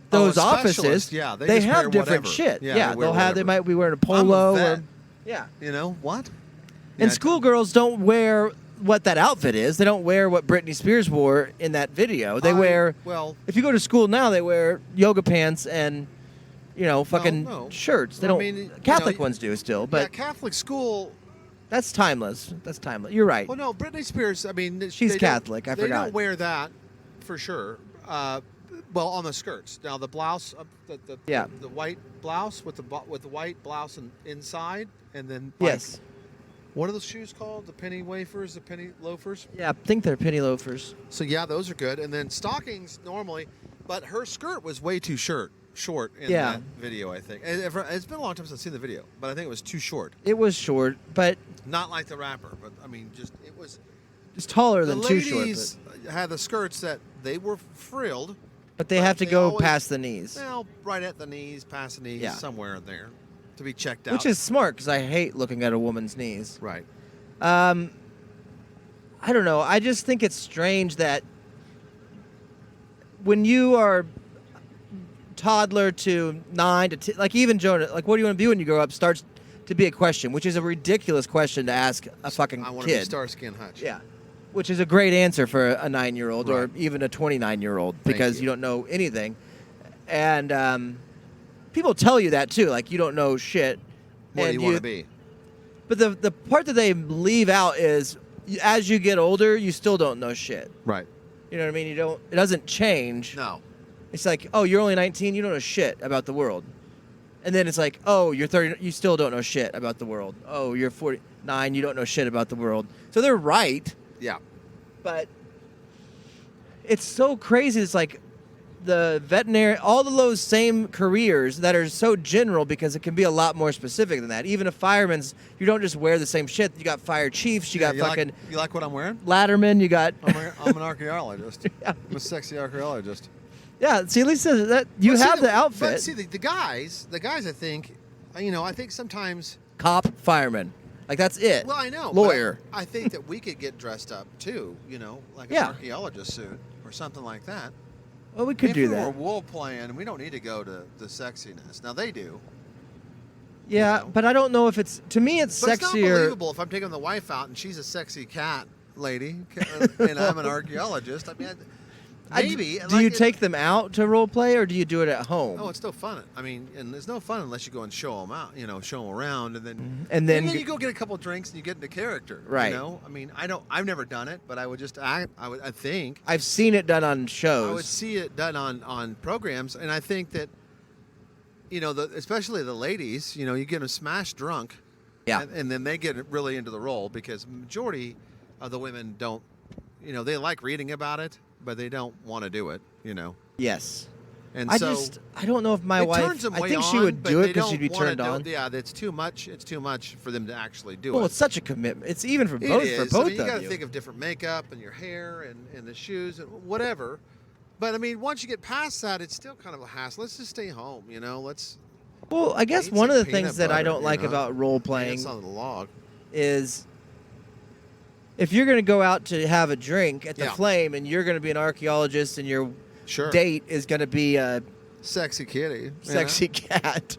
S1: those
S2: a
S1: offices,
S2: specialist, yeah, they
S1: they
S2: just wear
S1: have different
S2: whatever.
S1: shit.
S2: Yeah,
S1: Yeah,
S2: they wear
S1: they'll have. They
S2: whatever.
S1: might be wearing a
S2: I'm a
S1: polo.
S2: vet.
S1: Or, yeah.
S2: You know what?
S1: And
S2: Yeah,
S1: schoolgirls don't wear what that outfit is. They don't wear what Britney Spears wore in that video. They wear.
S2: Well,
S1: If you go to school now, they wear yoga pants and, fucking
S2: no.
S1: shirts. They
S2: Well,
S1: don't.
S2: I mean,
S1: Catholic ones do still,
S2: yeah,
S1: but
S2: Catholic school.
S1: that's timeless. That's timeless. You're right.
S2: Well, no, Britney Spears. I mean,
S1: She's
S2: they don't-
S1: Catholic, I
S2: they
S1: forgot.
S2: don't wear that for sure. Well, on the skirts. Now the blouse,
S1: Yeah.
S2: the white blouse with the white blouse inside, and then like,
S1: Yes.
S2: what are those shoes called? The penny wafers, the penny loafers.
S1: Yeah, I think they're penny loafers.
S2: So yeah, those are good. And then stockings normally, but her skirt was way too short in
S1: Yeah.
S2: that video. I think it's been a long time since I've seen the video, but I think it was too short.
S1: It was short, but
S2: Not like the rapper, but I mean, just it was.
S1: it's taller
S2: The
S1: than too short.
S2: ladies had the skirts that they were frilled.
S1: But they have to
S2: they
S1: go
S2: always-
S1: past the knees,
S2: Well, right at the knees, past the knees,
S1: Yeah.
S2: somewhere in there, to be checked out.
S1: which is smart because I hate looking at a woman's knees.
S2: right.
S1: I don't know. I just think it's strange that when you are toddler to 9 to 10, like even Jonah, like what do you want to be when you grow up starts to be a question, which is a ridiculous question to ask a fucking
S2: I want to be
S1: kid.
S2: Starsky and Hutch.
S1: Yeah. Which is a great answer for a 9-year-old or
S2: Right.
S1: even a 29-year-old
S2: Thank
S1: because
S2: you.
S1: you don't know anything. And people tell you that too, like you don't know shit.
S2: What do
S1: and
S2: you want to be?
S1: But the part that they leave out is as you get older, you still don't know shit.
S2: Right.
S1: You know what I mean? It doesn't change.
S2: No.
S1: It's like, oh, you're only 19, you don't know shit about the world. And then it's like, oh, you're 30, you still don't know shit about the world. Oh, you're 49, you don't know shit about the world. So they're right,
S2: Yeah.
S1: but it's so crazy. It's like the veterinary, all of those same careers that are so general because it can be a lot more specific than that. Even a fireman's, you don't just wear the same shit. You got fire chiefs, you got
S2: you
S1: fucking
S2: you like what I'm wearing?
S1: laddermen, you got.
S2: I'm an archaeologist.
S1: Yeah.
S2: I'm a sexy archaeologist.
S1: Yeah, see, at least that you
S2: But see,
S1: have the
S2: But
S1: outfit.
S2: see, the guys, I think, I think sometimes.
S1: Cop, fireman. Like, that's it.
S2: Well, I know. but
S1: Lawyer.
S2: I think that we could get dressed up too. Like
S1: Yeah.
S2: an archaeologist suit or something like that.
S1: Well, we could
S2: if
S1: do
S2: we
S1: that.
S2: were role playing, we don't need to go to the sexiness. Now they do.
S1: Yeah,
S2: you know.
S1: but I don't know if it's. To me, it's
S2: But it's not
S1: sexier.
S2: believable if I'm taking the wife out and she's a sexy cat lady and I'm an archaeologist. I mean, maybe.
S1: Do you take them out to role play, or do you do it at home?
S2: Oh, it's still fun. I mean, and there's no fun unless you go and show them out. Show them around, and then
S1: And then
S2: you go get a couple drinks and you get into character.
S1: Right.
S2: I mean, I've never done it, but I would just act. I think
S1: I've seen it done on
S2: I would
S1: shows.
S2: see it done on programs, and I think that especially the ladies, you get them smashed drunk.
S1: Yeah.
S2: And then they get really into the role because majority The women don't, they like reading about it, but they don't want to do it.
S1: Yes.
S2: And
S1: I
S2: so
S1: don't know if my
S2: it
S1: wife.
S2: turns them
S1: I
S2: way
S1: think she
S2: on,
S1: would
S2: but
S1: do it
S2: they
S1: because she'd be
S2: don't wanna
S1: turned on.
S2: Yeah, it's too much. It's too much for them to actually do
S1: Well,
S2: it.
S1: it's such a commitment. It's even for
S2: It
S1: both
S2: is.
S1: for both
S2: I mean, you
S1: of
S2: got to
S1: you.
S2: think of different makeup and your hair and the shoes and whatever. But I mean, once you get past that, it's still kind of a hassle. Let's just stay home. Let's
S1: Well, I guess
S2: eat
S1: one of
S2: some
S1: the things
S2: peanut
S1: that I
S2: butter,
S1: don't like about role playing
S2: dance on the log.
S1: is if you're going to go out to have a drink at the
S2: Yeah.
S1: Flame and you're going to be an archaeologist and your
S2: Sure.
S1: date is going to be a
S2: Sexy kitty.
S1: sexy cat.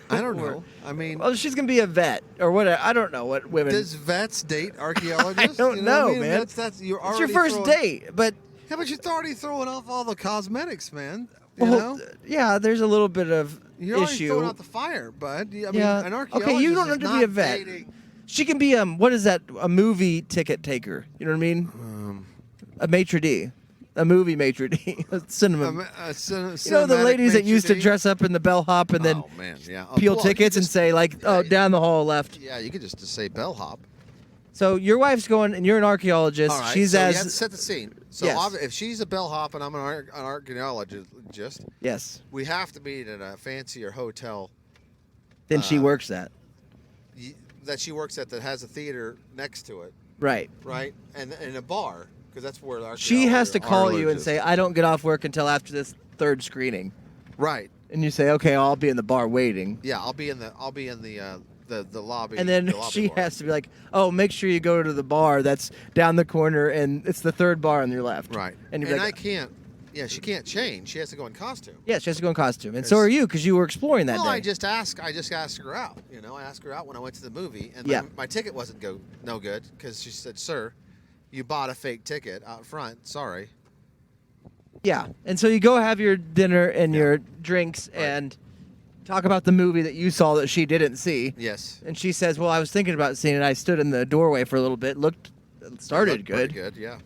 S2: I don't
S1: Or-
S2: know. I mean,
S1: Well, she's going to be a vet or whatever. I don't know what women.
S2: does vets date archaeologists?
S1: I don't
S2: You know what
S1: know,
S2: I mean?
S1: man.
S2: That's you're
S1: it's
S2: already
S1: your first
S2: throwing,
S1: date, but
S2: Yeah, but you're already throwing off all the cosmetics, man. You
S1: well,
S2: know?
S1: yeah, there's a little bit of
S2: You're already
S1: issue.
S2: throwing out the fire, bud. I mean,
S1: Yeah.
S2: an
S1: Okay,
S2: archaeologist
S1: you don't have
S2: is
S1: to be
S2: not
S1: a vet.
S2: dating-
S1: She can be what is that? A movie ticket taker. You know what I mean? A maitre d, a movie maitre d, a cinema. You know the ladies that used to dress up in the bellhop and then
S2: Oh man, yeah.
S1: peel
S2: Well, you
S1: tickets and
S2: just-
S1: say like,
S2: yeah,
S1: "Oh,
S2: you-
S1: down the hall left."
S2: Yeah, you could just say bellhop.
S1: So your wife's going, and you're an archaeologist.
S2: All right,
S1: She's
S2: so you
S1: as
S2: have to set the scene. So
S1: Yes.
S2: if she's a bellhop and I'm an archaeologist,
S1: yes.
S2: we have to meet at a fancier hotel
S1: Then she works at
S2: that she works at that has a theater next to it,
S1: right.
S2: right? And a bar, because that's where the
S1: She has to call you and
S2: archaeologists-
S1: say, "I don't get off work until after this third screening,"
S2: right.
S1: and you say, "Okay, I'll be in the bar waiting."
S2: Yeah, I'll be in the lobby.
S1: And then
S2: the lobby
S1: she
S2: bar.
S1: has to be like, "Oh, make sure you go to the bar that's down the corner, and it's the third bar on your left."
S2: Right.
S1: And
S2: And,
S1: you're like,
S2: I can't. Yeah, she can't change. She has to go in costume.
S1: "Yeah, she has to go in costume," and so
S2: It's-
S1: are you because you were exploring that
S2: Well,
S1: day.
S2: I just asked her out. I asked her out when I went to the movie, and
S1: Yeah.
S2: my ticket wasn't no good because she said, "Sir, you bought a fake ticket out front. Sorry."
S1: Yeah, and so you go have your dinner and
S2: Yeah.
S1: your drinks and talk about the movie that you saw that she didn't see.
S2: Yes.
S1: And she says, "Well, I was thinking about seeing it. I stood in the doorway for a little bit, started
S2: Looked pretty
S1: good,
S2: good. Yeah.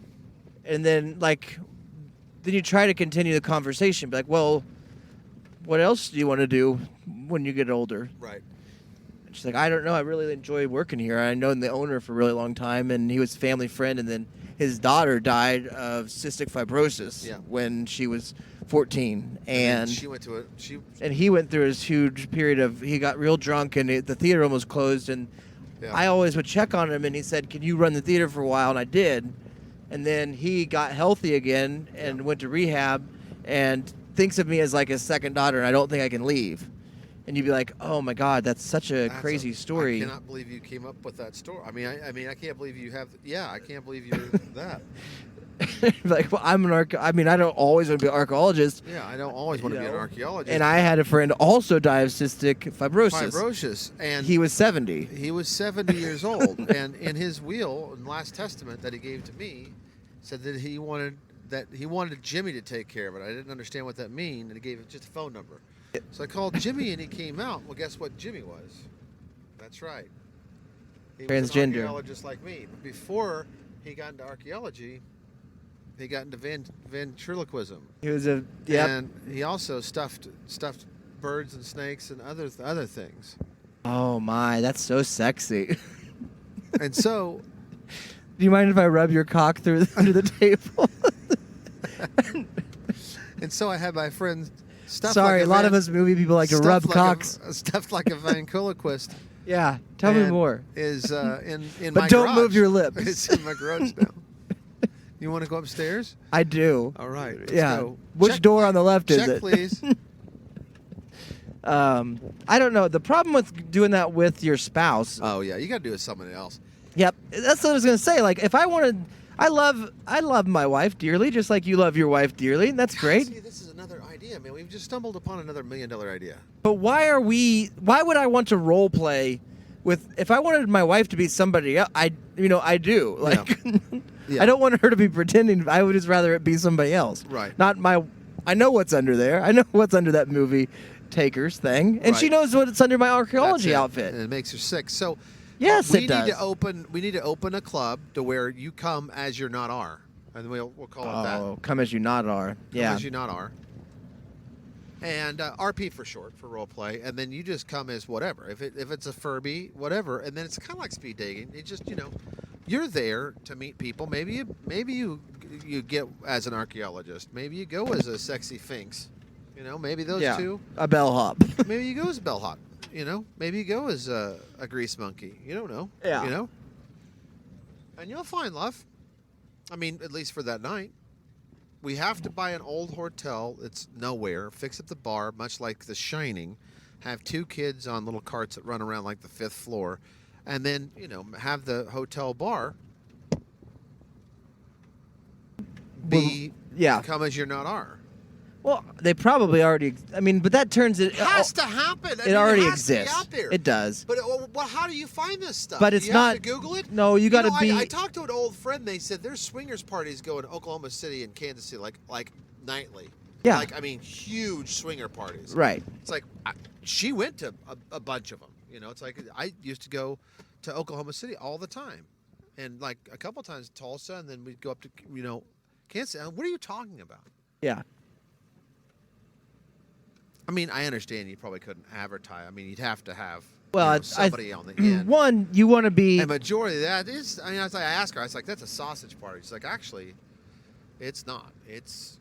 S1: and then then you try to continue the conversation. Be like, well, what else do you want to do when you get older?"
S2: Right.
S1: And she's like, "I don't know. I really enjoy working here. I known the owner for a really long time, and he was a family friend. And then his daughter died of cystic fibrosis
S2: Yeah.
S1: when she was 14, and
S2: she went to
S1: and he went through his huge period of he got real drunk and the theater almost closed, and
S2: Yeah.
S1: I always would check on him, and he said, "Can you run the theater for a while?" And I did, and then he got healthy again and went to rehab and thinks of me as like his second daughter, and I don't think I can leave. And you'd be like, "Oh my God, that's such a
S2: That's
S1: crazy story."
S2: I cannot believe you came up with that story. I mean, I can't believe you have. Yeah, I can't believe you're that.
S1: Like, well, I'm an I mean, I don't always want to be an archaeologist.
S2: Yeah, I don't always want to be an archaeologist.
S1: And I had a friend also die of cystic fibrosis.
S2: fibrosis, and
S1: He was 70.
S2: He was 70 years old, and in his will, in last testament that he gave to me, said that he wanted Jimmy to take care of it. I didn't understand what that mean, and he gave it just a phone number. So I called Jimmy, and he came out. Well, guess what Jimmy was? That's right. He was an
S1: Transgender.
S2: archaeologist like me. But before he got into archaeology, he got into ventriloquism,
S1: He was and
S2: he also stuffed birds and snakes and other things.
S1: oh my, that's so sexy.
S2: And so.
S1: Do you mind if I rub your cock through under the table?
S2: And so I had my friend stuffed
S1: Sorry,
S2: like
S1: a lot of us movie people like to rub
S2: stuffed
S1: cocks.
S2: Stuffed like a ventriloquist.
S1: Yeah, tell me
S2: and
S1: more.
S2: Is in
S1: But
S2: my
S1: don't
S2: garage.
S1: move your lips.
S2: It's in my garage now. You want to go upstairs?
S1: I do.
S2: All right. Let's
S1: Yeah.
S2: go.
S1: Which
S2: Check-
S1: door on the left is
S2: Check,
S1: it?
S2: please.
S1: I don't know. The problem with doing that with your spouse.
S2: Oh yeah, you got to do it with someone else.
S1: Yep, that's what I was gonna say. Like, if I wanted, I love my wife dearly, just like you love your wife dearly, and that's great.
S2: See, this is another idea, man. We've just stumbled upon another $1 million idea.
S1: But why would I want to role play with? If I wanted my wife to be somebody else, I do. Like,
S2: Yeah.
S1: I don't want her to be pretending. I would just rather it be somebody else.
S2: Right.
S1: Not my. I know what's under there. I know what's under that movie takers thing, and she
S2: Right.
S1: knows what's under my
S2: That's
S1: archaeology
S2: it.
S1: outfit.
S2: And it makes her sick. So
S1: Yes,
S2: we
S1: it
S2: need
S1: does.
S2: to open a club to where you come as you're not are, and we'll call it that.
S1: Oh, come as you not are. Yeah.
S2: As you not are. And RP for short, for role play, and then you just come as whatever. If it's a Furby, whatever, and then it's kind of like speed dating. It just you're there to meet people. Maybe you get as an archaeologist. Maybe you go as a sexy Finks. You know, maybe those
S1: Yeah,
S2: two.
S1: a bellhop.
S2: Maybe you go as a bellhop. You know, maybe you go as a grease monkey. You don't know.
S1: Yeah.
S2: You know, and you'll find love. I mean, at least for that night. We have to buy an old hotel. It's nowhere. Fix up the bar, much like The Shining. Have 2 kids on little carts that run around like the 5th floor, and then have the hotel bar be
S1: yeah.
S2: come as you're not are.
S1: Well, they probably already. I mean, but that turns it.
S2: It has to happen.
S1: It already
S2: has to be
S1: exists.
S2: out there.
S1: It does.
S2: But well, how do you find this stuff?
S1: But it's
S2: you
S1: not.
S2: have to Google it.
S1: No, you got to be.
S2: I talked to an old friend. They said there's swingers parties going to Oklahoma City and Kansas City like nightly.
S1: Yeah.
S2: Like, I mean, huge swinger parties.
S1: Right.
S2: It's like she went to a bunch of them. It's like I used to go to Oklahoma City all the time, and like a couple times Tulsa, and then we'd go up to Kansas City. What are you talking about?
S1: Yeah.
S2: I mean, I understand you probably couldn't advertise. I mean, you'd have to have
S1: Well,
S2: somebody on the end.
S1: One, you want to be.
S2: And majority of that is, I mean, I asked her, I was like, that's a sausage party. She's like, actually, it's not. It's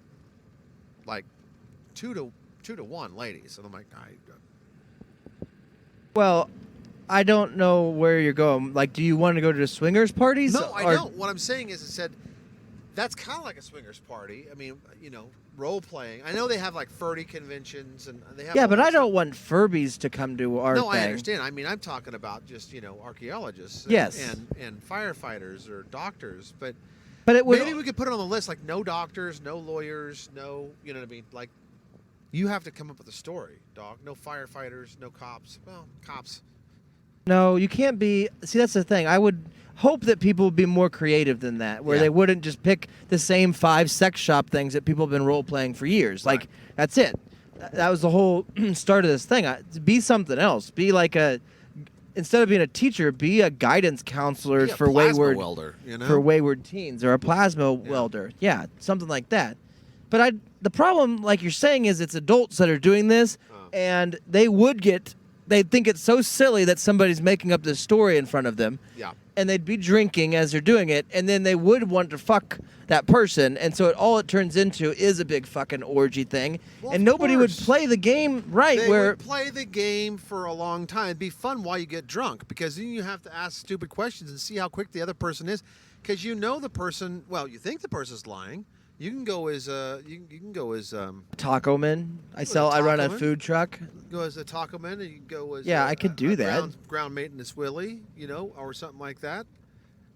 S2: like 2 to 1 ladies. And I'm like,
S1: Well, I don't know where you're going. Like, do you want to go to the swingers parties?
S2: no, I don't. What I'm saying is, I said, that's kind of like a swingers party. I mean, role playing. I know they have like furry conventions and they have.
S1: Yeah,
S2: all
S1: but
S2: that
S1: I
S2: stuff.
S1: don't want Furbies to come to our
S2: No,
S1: thing.
S2: I understand. I mean, I'm talking about just archaeologists.
S1: Yes.
S2: And firefighters or doctors, but
S1: But
S2: maybe we could put it on the list like no doctors, no lawyers, no, you know what I mean? Like, you have to come up with a story, dog. No firefighters, no cops. Well, cops.
S1: No, you can't be. See, that's the thing. I would hope that people would be more creative than that, where
S2: Yeah.
S1: they wouldn't just pick the same 5 sex shop things that people have been role playing for years. Like,
S2: Right.
S1: that's it. That was the whole start of this thing. Be something else. Be like instead of being a teacher, be a guidance counselor
S2: Be a
S1: for
S2: plasma
S1: wayward
S2: welder,
S1: for wayward teens, or a plasma welder. Yeah, something like that. But the problem, like you're saying, is it's adults that are doing this, and they think it's so silly that somebody's making up this story in front of them.
S2: Yeah.
S1: And they'd be drinking as they're doing it, and then they would want to fuck that person, and so all it turns into is a big fucking orgy thing,
S2: Well,
S1: and
S2: of
S1: nobody would
S2: course.
S1: play the game right.
S2: They
S1: where
S2: would play the game for a long time. It'd be fun while you get drunk, because then you have to ask stupid questions and see how quick the other person is, because the person. Well, you think the person's lying. You can go as you can go as
S1: Taco Man, I
S2: Taco
S1: run a
S2: Man?
S1: food truck.
S2: go as a taco man, and you can go as
S1: Yeah, I could do that.
S2: ground maintenance Willie, or something like that.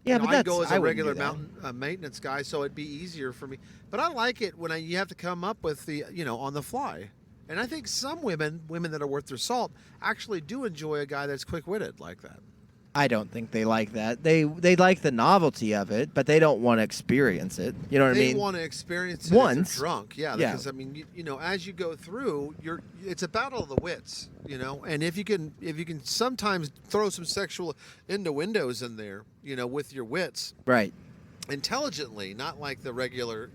S1: Yeah, but
S2: I
S1: that's
S2: go as
S1: I
S2: a
S1: wouldn't
S2: regular
S1: do that.
S2: mountain maintenance guy, so it'd be easier for me. But I like it when you have to come up with the on the fly. And I think some women that are worth their salt, actually do enjoy a guy that's quick-witted like that.
S1: I don't think they like that. They like the novelty of it, but they don't want to experience it. You know what I
S2: They
S1: mean?
S2: want to experience it
S1: Once.
S2: if they're drunk, yeah.
S1: Yeah.
S2: Because I mean, as you go through, it's a battle of the wits, And if you can sometimes throw some sexual innuendos in there, with your wits,
S1: Right.
S2: intelligently, not like the regular,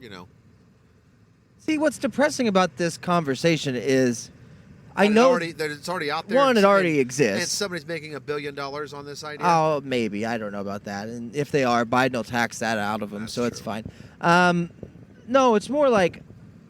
S1: See, what's depressing about this conversation is, I
S2: that
S1: know.
S2: it's already out there.
S1: One, it
S2: and-
S1: already
S2: and
S1: exists.
S2: somebody's making $1 billion on this idea.
S1: Oh, maybe. I don't know about that. And if they are, Biden will tax that out of them,
S2: That's
S1: so it's
S2: true.
S1: fine. No, it's more like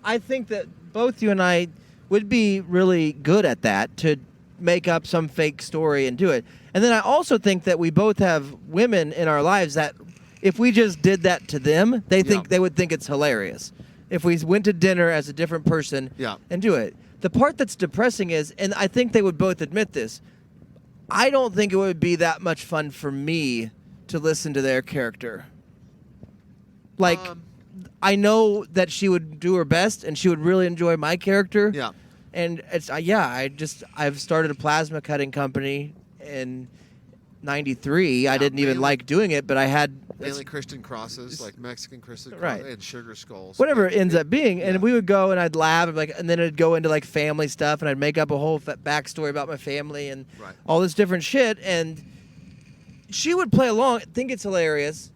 S1: I think that both you and I would be really good at that, to make up some fake story and do it. And then I also think that we both have women in our lives that if we just did that to them, they would think it's hilarious. If we went to dinner as a different person
S2: Yeah.
S1: and do it. The part that's depressing is, and I think they would both admit this, I don't think it would be that much fun for me to listen to their character. Like, I know that she would do her best and she would really enjoy my character.
S2: Yeah.
S1: And it's, I've started a plasma cutting company in 93. I didn't even
S2: mainly-
S1: like doing it, but I had
S2: Mainly Christian crosses, like Mexican Christian
S1: Right.
S2: crosses and sugar skulls.
S1: whatever it ends up being. And
S2: Yeah.
S1: we would go and I'd laugh and then it'd go into like family stuff and I'd make up a whole backstory about my family and
S2: Right.
S1: all this different shit. And she would play along, think it's hilarious.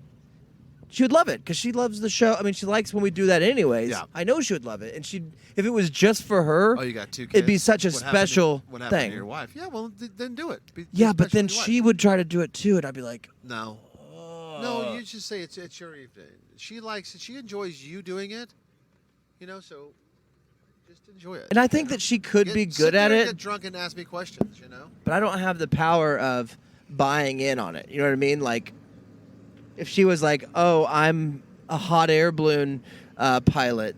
S1: She would love it because she loves the show. I mean, she likes when we do that anyways.
S2: Yeah.
S1: I know she would love it. And if it was just for her,
S2: Oh, you got 2 kids.
S1: it'd be such a
S2: What happened to-
S1: special
S2: what happened
S1: thing.
S2: to your wife? Yeah, well, then do it. Be
S1: Yeah, but
S2: special
S1: then
S2: to your
S1: she
S2: wife.
S1: would try to do it too. And I'd be like,
S2: No.
S1: oh.
S2: No, just say it's your evening. She likes it. She enjoys you doing it. So just enjoy it.
S1: And I think that she could be
S2: sit
S1: good
S2: there
S1: at
S2: and
S1: it,
S2: Get drunk and ask me questions.
S1: but I don't have the power of buying in on it. You know what I mean? Like, if she was like, "Oh, I'm a hot air balloon pilot,"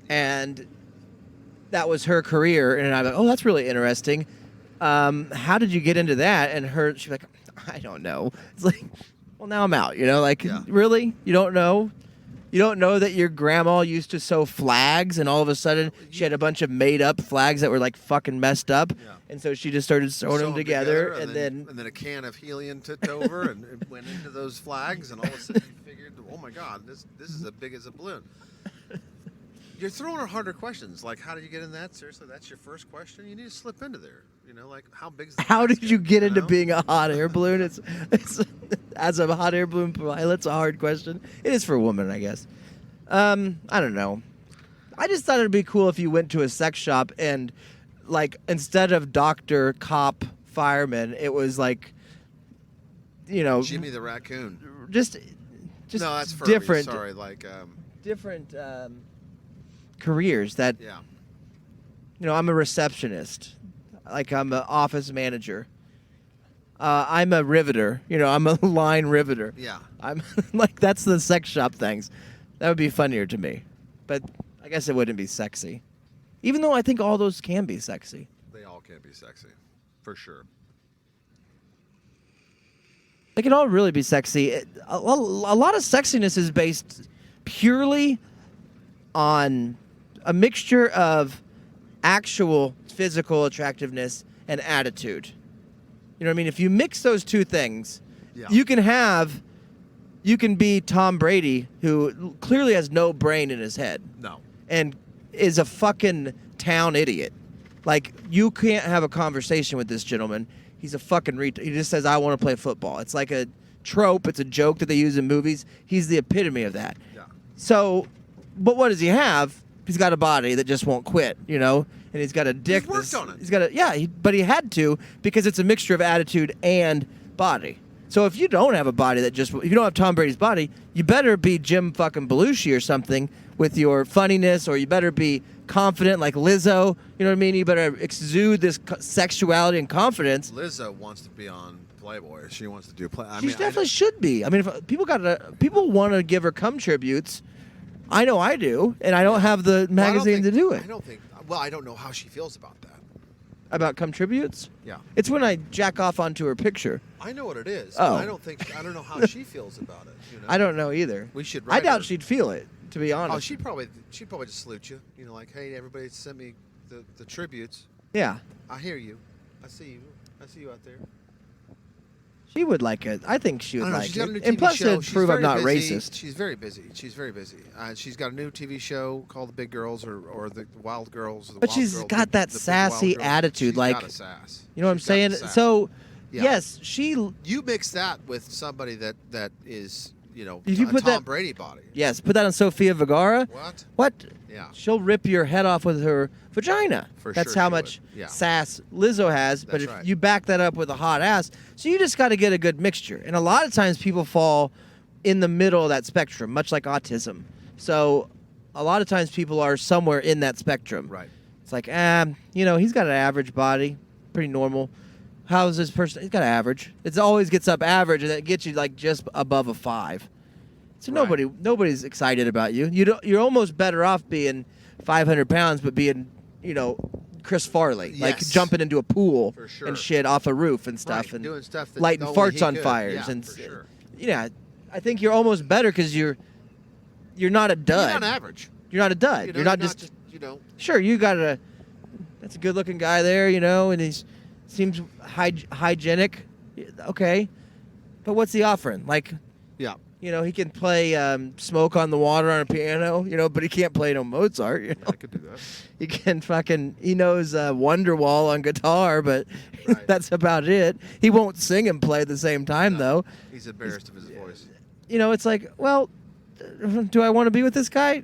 S1: and that was her career, and I'm like, "Oh, that's really interesting. How did you get into that?" And she's like, "I don't know." It's like, well, now I'm out. Like,
S2: Yeah.
S1: really, you don't know. You don't know that your grandma used to sew flags, and all of a sudden she had a bunch of made-up flags that were like fucking messed up,
S2: Yeah.
S1: and so she just started sewing them together, and then
S2: a can of helium tipped over and it went into those flags, and all of a sudden you figured, oh my God, this is as big as a balloon. You're throwing her harder questions, like how did you get in that? Seriously, that's your first question. You need to slip into there. Like how big's the
S1: how did
S2: basket,
S1: you get into
S2: know?
S1: being a hot air balloon? It's as a hot air balloon pilot, it's a hard question. It is for a woman, I guess. I don't know. I just thought it'd be cool if you went to a sex shop and, like, instead of doctor, cop, fireman, it was like,
S2: Jimmy the raccoon.
S1: just
S2: No, that's Furby.
S1: different,
S2: Sorry, like
S1: different careers that.
S2: yeah.
S1: I'm a receptionist. Like, I'm an office manager. I'm a riveter. I'm a line riveter.
S2: Yeah.
S1: I'm like, that's the sex shop things. That would be funnier to me. But I guess it wouldn't be sexy. Even though I think all those can be sexy.
S2: They all can be sexy, for sure.
S1: They can all really be sexy. A lot of sexiness is based purely on a mixture of actual physical attractiveness and attitude. You know what I mean? If you mix those two things,
S2: Yeah.
S1: you can be Tom Brady, who clearly has no brain in his head
S2: No.
S1: and is a fucking town idiot. Like, you can't have a conversation with this gentleman. He's a fucking retard. He just says, "I want to play football." It's like a trope. It's a joke that they use in movies. He's the epitome of that.
S2: Yeah.
S1: So, but what does he have? He's got a body that just won't quit, and he's got a dick.
S2: He's worked on it.
S1: He's got a but he had to, because it's a mixture of attitude and body. So if you don't have a body if you don't have Tom Brady's body, you better be Jim fucking Belushi or something with your funniness, or you better be confident like Lizzo. You know what I mean? You better exude this sexuality and confidence.
S2: Lizzo wants to be on Playboy. She wants to do play.
S1: She definitely should be. I mean, if people want to give her cum tributes. I know I do, and I don't have the magazine to do it.
S2: I don't know how she feels about that.
S1: About cum tributes?
S2: Yeah.
S1: It's when I jack off onto her picture.
S2: I know what it is.
S1: Oh.
S2: But I don't know how she feels about it.
S1: I don't know either.
S2: We should
S1: I
S2: write
S1: doubt
S2: her.
S1: she'd feel it, to be honest.
S2: Oh, she'd probably just salute you. Like, hey, everybody sent me the tributes.
S1: Yeah.
S2: I hear you. I see you. I see you out there.
S1: She would like it. I think she
S2: I
S1: would
S2: don't know.
S1: like
S2: She's got a new
S1: it.
S2: TV
S1: And plus,
S2: show.
S1: it'd
S2: She's
S1: prove I'm
S2: very
S1: not
S2: busy.
S1: racist.
S2: She's very busy. She's got a new TV show called The Big Girls or The Wild Girls.
S1: But she's got that sassy attitude,
S2: She's
S1: like-
S2: got a sass.
S1: You know what I'm
S2: She's got
S1: saying?
S2: the sass.
S1: So,
S2: Yeah.
S1: yes, she.
S2: You mix that with somebody that is,
S1: If you
S2: a
S1: put
S2: Tom
S1: that-
S2: Brady body.
S1: Yes, put that on Sofia Vergara.
S2: What?
S1: What?
S2: Yeah.
S1: She'll rip your head off with her vagina.
S2: For
S1: That's
S2: sure
S1: how
S2: she
S1: much
S2: would. Yeah.
S1: sass Lizzo has. But
S2: That's
S1: if
S2: right.
S1: you back that up with a hot ass, so you just got to get a good mixture. And a lot of times people fall in the middle of that spectrum, much like autism. So a lot of times people are somewhere in that spectrum.
S2: Right.
S1: It's like, he's got an average body, pretty normal. How's this person? He's got an average. It always gets up average, and it gets you like just above a 5. So
S2: Right.
S1: nobody's excited about you. You're almost better off being 500 pounds, but being, Chris Farley, like
S2: Yes.
S1: jumping into a pool
S2: For sure.
S1: and shit off a roof and stuff,
S2: Right,
S1: and
S2: doing stuff that
S1: lighting
S2: only
S1: farts
S2: he
S1: on
S2: could.
S1: fires,
S2: Yeah,
S1: and
S2: for sure.
S1: I think you're almost better because you're not a dud.
S2: You're not average.
S1: You're not a dud. You're not just sure. You got that's a good looking guy there, and he seems hygienic. Okay, but what's he offering? Like,
S2: Yeah.
S1: he can play Smoke on the Water on a piano, but he can't play no Mozart.
S2: I could do that.
S1: He knows Wonderwall on guitar, but
S2: Right.
S1: that's about it. He won't sing and play at the same time, though.
S2: He's embarrassed of his voice.
S1: It's like, well, do I want to be with this guy?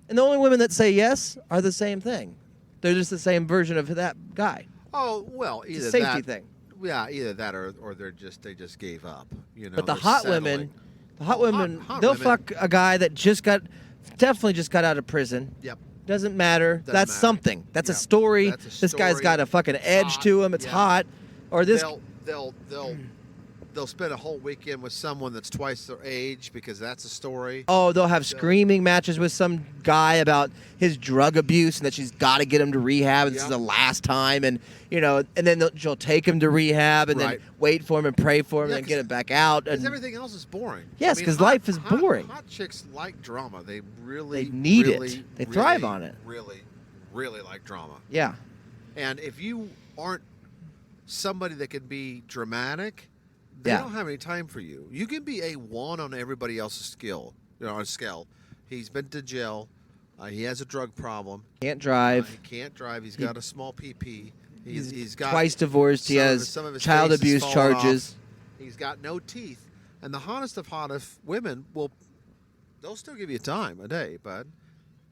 S1: And the only women that say yes are the same thing. They're just the same version of that guy.
S2: Oh well,
S1: It's
S2: either
S1: a safety
S2: that,
S1: thing.
S2: Yeah, either that or they just gave up.
S1: But the
S2: they're
S1: hot
S2: settling.
S1: women, The hot
S2: Oh,
S1: women,
S2: hot
S1: they'll
S2: women.
S1: fuck a guy that definitely just got out of prison.
S2: Yep.
S1: Doesn't matter.
S2: Doesn't
S1: That's
S2: matter.
S1: something. That's a
S2: Yep.
S1: story.
S2: That's a
S1: This guy's
S2: story.
S1: got a fucking edge
S2: Hot.
S1: to him. It's
S2: Yeah.
S1: hot. Or this.
S2: They'll spend a whole weekend with someone that's twice their age because that's a story.
S1: Oh, they'll have screaming matches with some guy about his drug abuse and that she's got to get him to rehab. And this is
S2: Yep.
S1: the last time, and and then she'll take him to rehab and
S2: Right.
S1: then wait for him and pray for him
S2: Yeah,
S1: and then get him back out.
S2: Because
S1: And
S2: everything else is boring.
S1: Yes, 'cause life is boring.
S2: Hot chicks like drama. They really
S1: They need
S2: really,
S1: it. They thrive
S2: really,
S1: on it.
S2: Really, really like drama.
S1: yeah,
S2: And if you aren't somebody that can be dramatic, they
S1: Yeah.
S2: don't have any time for you. You can be A1 on everybody else's on a scale. He's been to jail. He has a drug problem.
S1: can't drive.
S2: He can't drive. He's got a small PP. He's got
S1: Twice divorced. He
S2: some of
S1: has
S2: his- some of his
S1: child
S2: face is
S1: abuse
S2: falling
S1: charges.
S2: off. He's got no teeth. And the hottest of women they'll still give you time a day, bud.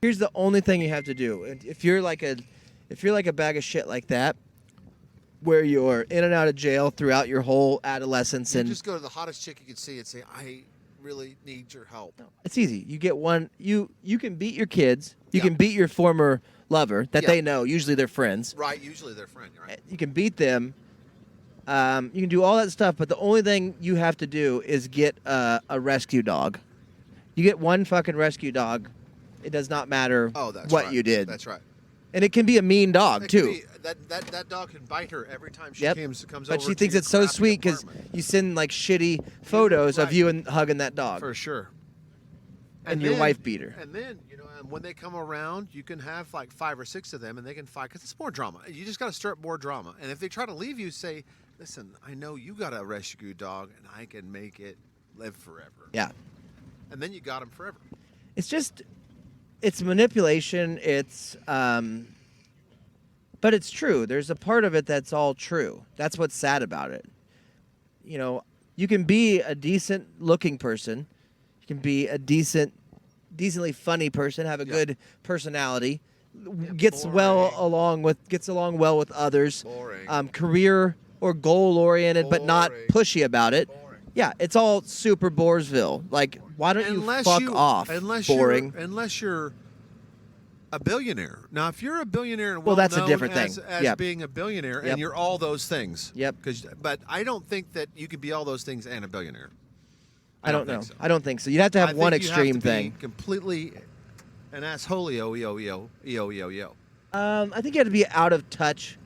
S1: Here's the only thing you have to do. And if you're like a bag of shit like that, where you're in and out of jail throughout your whole adolescence,
S2: You
S1: and
S2: just go to the hottest chick you can see and say, I really need your help.
S1: it's easy. You get one. You can beat your kids. You
S2: Yeah.
S1: can beat your former lover that
S2: Yeah.
S1: they know. Usually they're friends.
S2: Right, usually they're friend, right?
S1: You can beat them. You can do all that stuff, but the only thing you have to do is get a rescue dog. You get one fucking rescue dog. It does not matter
S2: Oh, that's
S1: what
S2: right.
S1: you did.
S2: That's right.
S1: And it can be a mean dog
S2: It could
S1: too.
S2: be- that dog can bite her every time she
S1: Yep.
S2: comes
S1: But
S2: over.
S1: she
S2: to
S1: thinks
S2: your
S1: it's so
S2: crappy
S1: sweet because
S2: apartment.
S1: you send like shitty photos of
S2: Right.
S1: you and hugging that dog.
S2: For sure.
S1: And your wife beat her.
S2: And then, and when they come around, you can have like 5 or 6 of them and they can fight because it's more drama. You just got to stir up more drama. And if they try to leave you, say, listen, I know you got a rescue dog and I can make it live forever.
S1: Yeah.
S2: And then you got him forever.
S1: It's manipulation. But it's true. There's a part of it that's all true. That's what's sad about it. You can be a decent looking person. You can be a decently funny person, have a good personality, gets along well with others.
S2: Boring.
S1: Career or goal oriented, but not
S2: Boring.
S1: pushy about it.
S2: Boring.
S1: Yeah, it's all super Boresville. Like, why don't you fuck off? Boring.
S2: Unless you're a billionaire. Now, if you're a billionaire and
S1: Well, that's a
S2: known
S1: different
S2: as,
S1: thing.
S2: as
S1: Yep.
S2: being a billionaire,
S1: Yep.
S2: and you're all those things.
S1: Yep.
S2: But I don't think that you can be all those things and a billionaire.
S1: I don't know.
S2: think so.
S1: I don't think so. You'd have to
S2: I
S1: have
S2: think
S1: one
S2: you
S1: extreme
S2: have to
S1: thing.
S2: Be completely an assholio, yo.
S1: I think you have to be out of touch.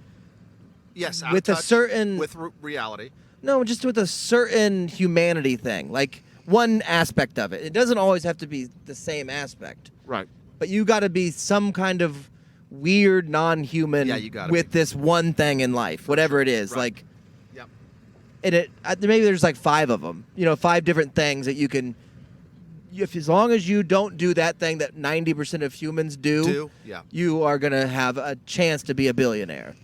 S2: Yes, out
S1: With
S2: of
S1: a
S2: touch
S1: certain-
S2: with reality.
S1: No, just with a certain humanity thing, like one aspect of it. It doesn't always have to be the same aspect,
S2: Right.
S1: but you got to be some kind of weird non-human
S2: Yeah, you gotta
S1: with
S2: be.
S1: this one thing in life, whatever it is.
S2: Right.
S1: Like,
S2: Yep.
S1: and maybe there's like 5 of them. 5 different things that you can. As long as you don't do that thing that 90% of humans do,
S2: Yeah.
S1: you are gonna have a chance to be a billionaire.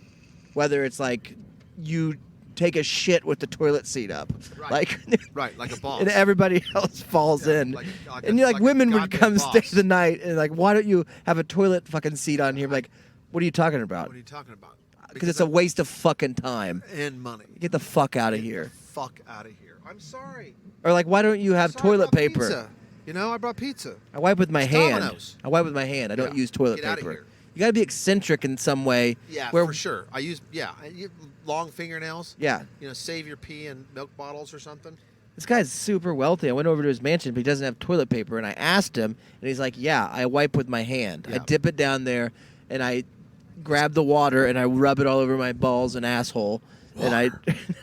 S1: Whether it's like you take a shit with the toilet seat up,
S2: Right.
S1: like
S2: Right, like a boss.
S1: and everybody else falls
S2: Yeah,
S1: in,
S2: like a-
S1: and you're like
S2: like a
S1: women would
S2: goddamn
S1: come stay
S2: boss.
S1: the night and like, why don't you have a toilet fucking seat on here? Like, what are you talking about?
S2: What are you talking about?
S1: Because it's a waste of fucking time.
S2: and money.
S1: Get the fuck out of
S2: Get
S1: here.
S2: the fuck out of here. I'm sorry.
S1: Or like, why don't you have
S2: Sorry, I
S1: toilet
S2: brought
S1: paper?
S2: Pizza. I brought pizza.
S1: I wipe with my
S2: It's
S1: hand.
S2: Domino's.
S1: I wipe with my hand. I don't
S2: Yeah.
S1: use toilet
S2: Get outta
S1: paper.
S2: here.
S1: You got to be eccentric in some way.
S2: Yeah,
S1: where,
S2: for sure. I use long fingernails.
S1: Yeah.
S2: Save your pee in milk bottles or something.
S1: This guy's super wealthy. I went over to his mansion, but he doesn't have toilet paper. And I asked him, and he's like, yeah, I wipe with my hand. I
S2: Yeah.
S1: dip it down there, and I grab the water, and I rub it all over my balls and asshole. And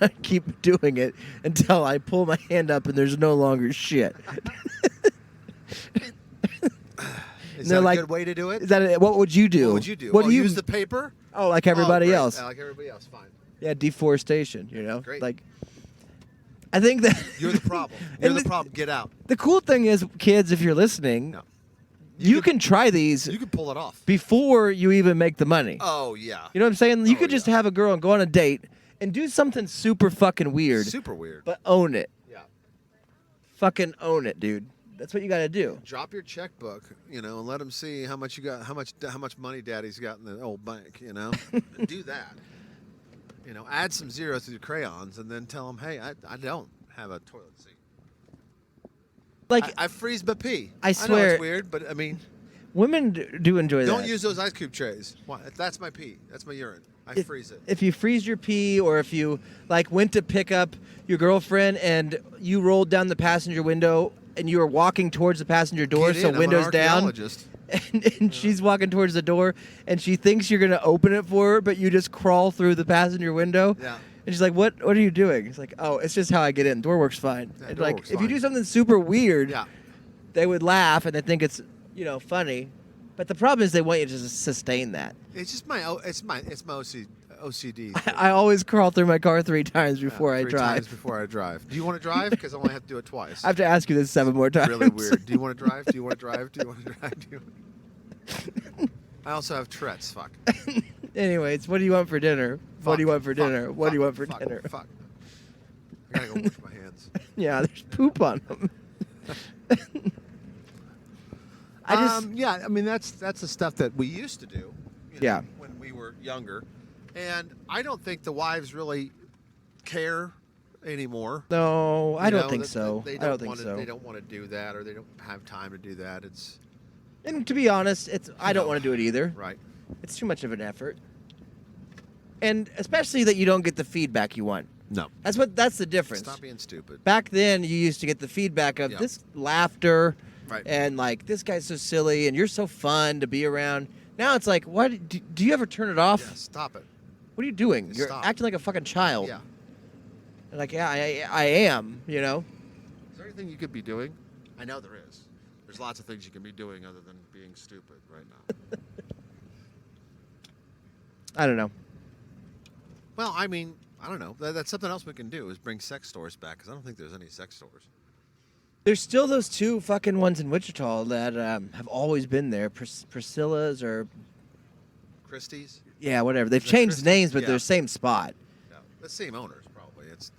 S1: I keep doing it until I pull my hand up, and there's no longer shit.
S2: Is
S1: they're
S2: that
S1: like-
S2: a good way to do it?
S1: Is that what would you do?
S2: What would you do?
S1: What do you
S2: use the paper?
S1: Oh, like everybody
S2: great.
S1: else.
S2: Like everybody else, fine.
S1: Yeah, deforestation.
S2: Great.
S1: Like, I think that
S2: You're the problem. You're
S1: And
S2: the problem. Get out.
S1: The cool thing is, kids, if you're listening,
S2: No.
S1: you can try these
S2: You can pull it off.
S1: before you even make the money.
S2: Oh yeah.
S1: You know what I'm saying? You
S2: Oh,
S1: could just
S2: yeah.
S1: have a girl and go on a date and do something super fucking weird,
S2: Super weird.
S1: but own it.
S2: Yeah.
S1: Fucking own it, dude. That's what you got to do.
S2: Drop your checkbook, and let them see how much you got, how much money Daddy's got in the old bank. And do that. Add some zeros to your crayons, and then tell them, hey, I don't have a toilet seat.
S1: Like
S2: I freeze my pee.
S1: I
S2: know
S1: swear-
S2: it's weird, but I mean,
S1: women do enjoy that.
S2: don't use those ice cube trays. Why? That's my pee. That's my urine. I freeze it.
S1: If you freeze your pee, or if you like went to pick up your girlfriend and you rolled down the passenger window and you were walking towards the passenger door,
S2: Get
S1: so
S2: in. I'm
S1: windows
S2: an
S1: down,
S2: archaeologist.
S1: and she's walking towards the door and she thinks you're gonna open it for her, but you just crawl through the passenger window.
S2: Yeah.
S1: And she's like, "What? What are you doing?" It's like, "Oh, it's just how I get in. Door works fine."
S2: Yeah,
S1: And
S2: door
S1: like,
S2: works
S1: if you
S2: fine.
S1: do something super weird,
S2: Yeah.
S1: they would laugh and they think it's funny. But the problem is they want you to just sustain that.
S2: It's just my OCD.
S1: I always crawl through my car 3 times
S2: Yeah,
S1: before I
S2: 3
S1: drive.
S2: times before I drive. Do you want to drive? Because I only have to do it twice.
S1: I have to ask you this 7 more times.
S2: Really weird. Do you want to drive? Do you want to drive? Do you want to drive? I also have Tourette's. Fuck.
S1: Anyways, what do you want for dinner? What do you
S2: Fuck.
S1: want for
S2: Fuck.
S1: dinner? What do you want for
S2: Fuck.
S1: dinner?
S2: Fuck. I gotta go wash my hands.
S1: Yeah, there's poop on them.
S2: Yeah, I mean that's the stuff that we used to do.
S1: Yeah.
S2: When we were younger, and I don't think the wives really care anymore.
S1: No, I
S2: You
S1: don't
S2: know,
S1: think
S2: that-
S1: so.
S2: They
S1: I
S2: don't
S1: don't think
S2: want to,
S1: so.
S2: They don't want to do that, or they don't have time to do that. It's
S1: And to be honest, I don't
S2: No.
S1: want to do it either.
S2: right.
S1: It's too much of an effort. And especially that you don't get the feedback you want.
S2: No.
S1: That's the difference.
S2: Stop being stupid.
S1: Back then, you used to get the feedback of
S2: Yeah.
S1: this laughter,
S2: Right.
S1: and like this guy's so silly, and you're so fun to be around. Now it's like, what? Do you ever turn it off?
S2: Yeah, stop it.
S1: What are you doing? You're
S2: Stop.
S1: acting like a fucking child.
S2: Yeah.
S1: And like, yeah, I am.
S2: Is there anything you could be doing? I know there is. There's lots of things you can be doing other than being stupid right now.
S1: I don't know.
S2: Well, I mean, I don't know. That's something else we can do is bring sex stores back because I don't think there's any sex stores.
S1: There's still those 2 fucking ones in Wichita that have always been there. Priscilla's or
S2: Christie's.
S1: yeah, whatever. They've
S2: Is that
S1: changed
S2: Christie's?
S1: names, but
S2: Yeah.
S1: they're same spot.
S2: Yeah. The same owners probably. It's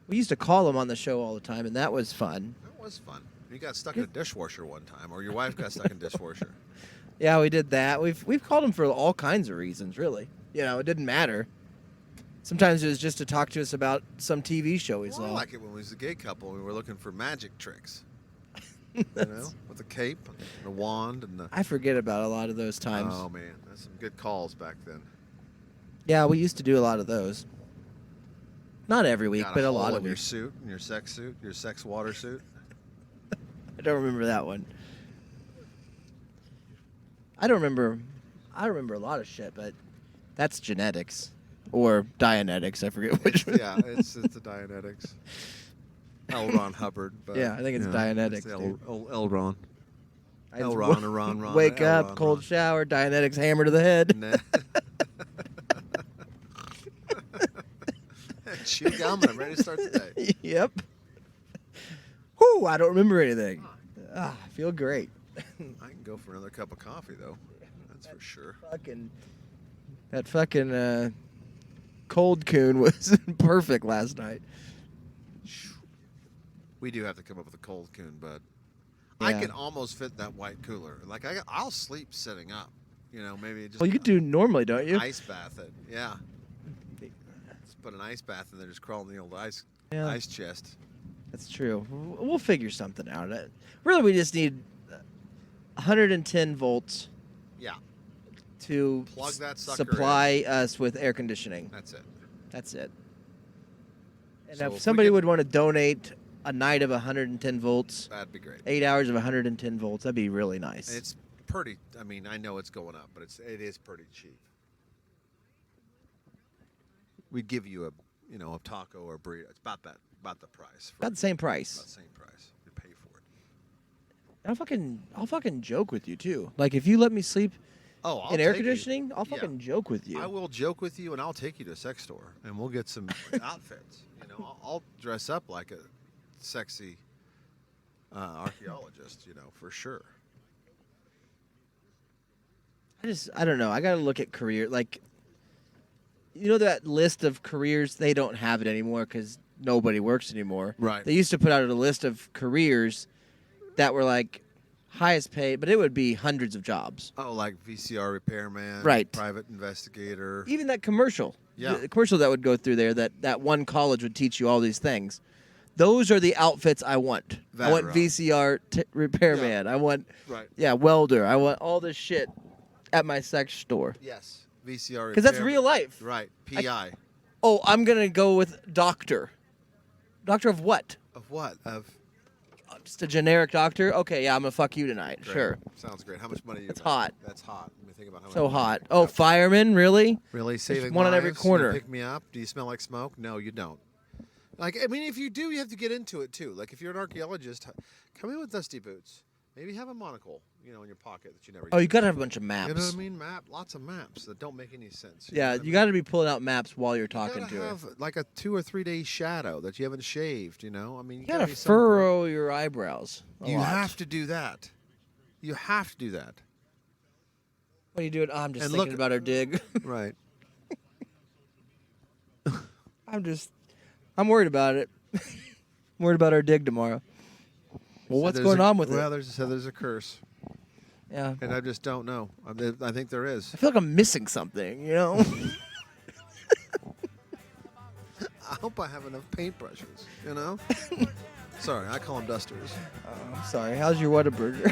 S1: We used to call them on the show all the time, and that was fun.
S2: that was fun. You got stuck in a dishwasher one time, or your wife got stuck in a dishwasher.
S1: Yeah, we did that. We've called them for all kinds of reasons, really. It didn't matter. Sometimes it was just to talk to us about some TV show we
S2: Well,
S1: saw.
S2: I like it when we was a gay couple and we were looking for magic tricks. With a cape and a wand and the.
S1: I forget about a lot of those times.
S2: Oh man, that's some good calls back then.
S1: Yeah, we used to do a lot of those. Not every week,
S2: Got
S1: but a
S2: hole
S1: lot
S2: in
S1: of
S2: your
S1: weeks.
S2: suit, in your sex suit, your sex water suit.
S1: I don't remember that one. I don't remember a lot of shit, but that's genetics or Dianetics. I forget which.
S2: Yeah, it's the Dianetics. L. Ron Hubbard. But,
S1: Yeah, I think it's Dianetics,
S2: It's the
S1: dude.
S2: L. Ron.
S1: I
S2: L.
S1: just
S2: Ron or Ron Ron.
S1: Wake
S2: L.
S1: up,
S2: Ron,
S1: cold
S2: Ron.
S1: shower, Dianetics hammer to the head.
S2: Nah. Chew gum and I'm ready to start the day.
S1: Yep. Whew, I don't remember anything. I feel great.
S2: I can go for another cup of coffee though. That's for sure.
S1: That fucking cold coon was perfect last night.
S2: We do have to come up with a cold coon, but I
S1: Yeah.
S2: can almost fit that white cooler. Like I'll sleep sitting up. Maybe just
S1: Well, you do normally, don't you?
S2: ice bath it. Yeah. Just put an ice bath in there, just crawl in the old ice
S1: Yeah.
S2: ice chest.
S1: That's true. We'll figure something out. Really, we just need 110 volts
S2: Yeah,
S1: to
S2: Plug that sucker
S1: supply us with air conditioning.
S2: that's it.
S1: That's it. And
S2: So if
S1: if
S2: we
S1: somebody
S2: get-
S1: would want to donate a night of 110 volts,
S2: That'd be great.
S1: 8 hours of 110 volts, that'd be really nice.
S2: It's pretty. I mean, I know it's going up, but it is pretty cheap. We give you a taco or a burrito. It's about the price.
S1: about the same
S2: About
S1: price.
S2: the same price. You pay for it.
S1: I'll fucking joke with you too. Like if you let me sleep
S2: Oh, I'll
S1: in air
S2: take you.
S1: conditioning, I'll
S2: Yeah.
S1: fucking joke with you.
S2: I will joke with you, and I'll take you to a sex store, and we'll get some outfits. I'll dress up like a sexy archaeologist. For sure.
S1: I don't know. I got to look at career. Like, that list of careers, they don't have it anymore because nobody works anymore.
S2: Right.
S1: They used to put out a list of careers that were like highest paid, but it would be hundreds of jobs.
S2: Oh, like VCR repairman,
S1: Right.
S2: Private investigator.
S1: Even that commercial.
S2: Yeah.
S1: The commercial that would go through there, that one college would teach you all these things. Those are the outfits I want. I want
S2: Vatterott.
S1: VCR repairman. I want
S2: Right.
S1: welder. I want all this shit at my sex store.
S2: Yes. VCR.
S1: Because that's
S2: repairman.
S1: real life.
S2: Right. PI.
S1: Oh, I'm gonna go with doctor. Doctor of what?
S2: Of what? Of.
S1: Just a generic doctor? Okay, yeah, I'm gonna fuck you tonight.
S2: Great.
S1: Sure.
S2: Sounds great. How much money you
S1: That's
S2: got?
S1: hot.
S2: That's hot. Let me think about how
S1: So
S2: much money
S1: hot.
S2: you
S1: Oh,
S2: got.
S1: fireman? Really?
S2: Really saving
S1: one on every
S2: lives? You
S1: corner.
S2: pick me up. Do you smell like smoke? No, you don't. Like, I mean, if you do, you have to get into it too. Like, if you're an archaeologist, come in with dusty boots. Maybe have a monocle, in your pocket that you never.
S1: Oh, you
S2: use.
S1: gotta have a bunch of maps.
S2: You know what I mean? Lots of maps that don't make any sense.
S1: Yeah, you gotta be pulling out maps while you're talking
S2: gotta
S1: to her.
S2: have like a 2 or 3 day shadow that you haven't shaved. I mean,
S1: You gotta
S2: be some-
S1: furrow your eyebrows.
S2: You have to do that. You have to do that.
S1: What are you doing? Oh, I'm just
S2: And
S1: thinking
S2: look-
S1: about our dig.
S2: Right.
S1: I'm worried about it. I'm worried about our dig tomorrow. Well, what's going on with
S2: well,
S1: it?
S2: there's a curse,
S1: Yeah.
S2: and I just don't know. I think there is.
S1: I feel like I'm missing something,
S2: I hope I have enough paintbrushes. Sorry, I call them dusters.
S1: I'm sorry. How's your Whataburger?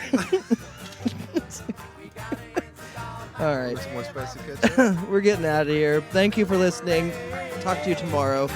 S1: All right.
S2: Some more spicy ketchup.
S1: We're getting out of here. Thank you for listening. Talk to you tomorrow.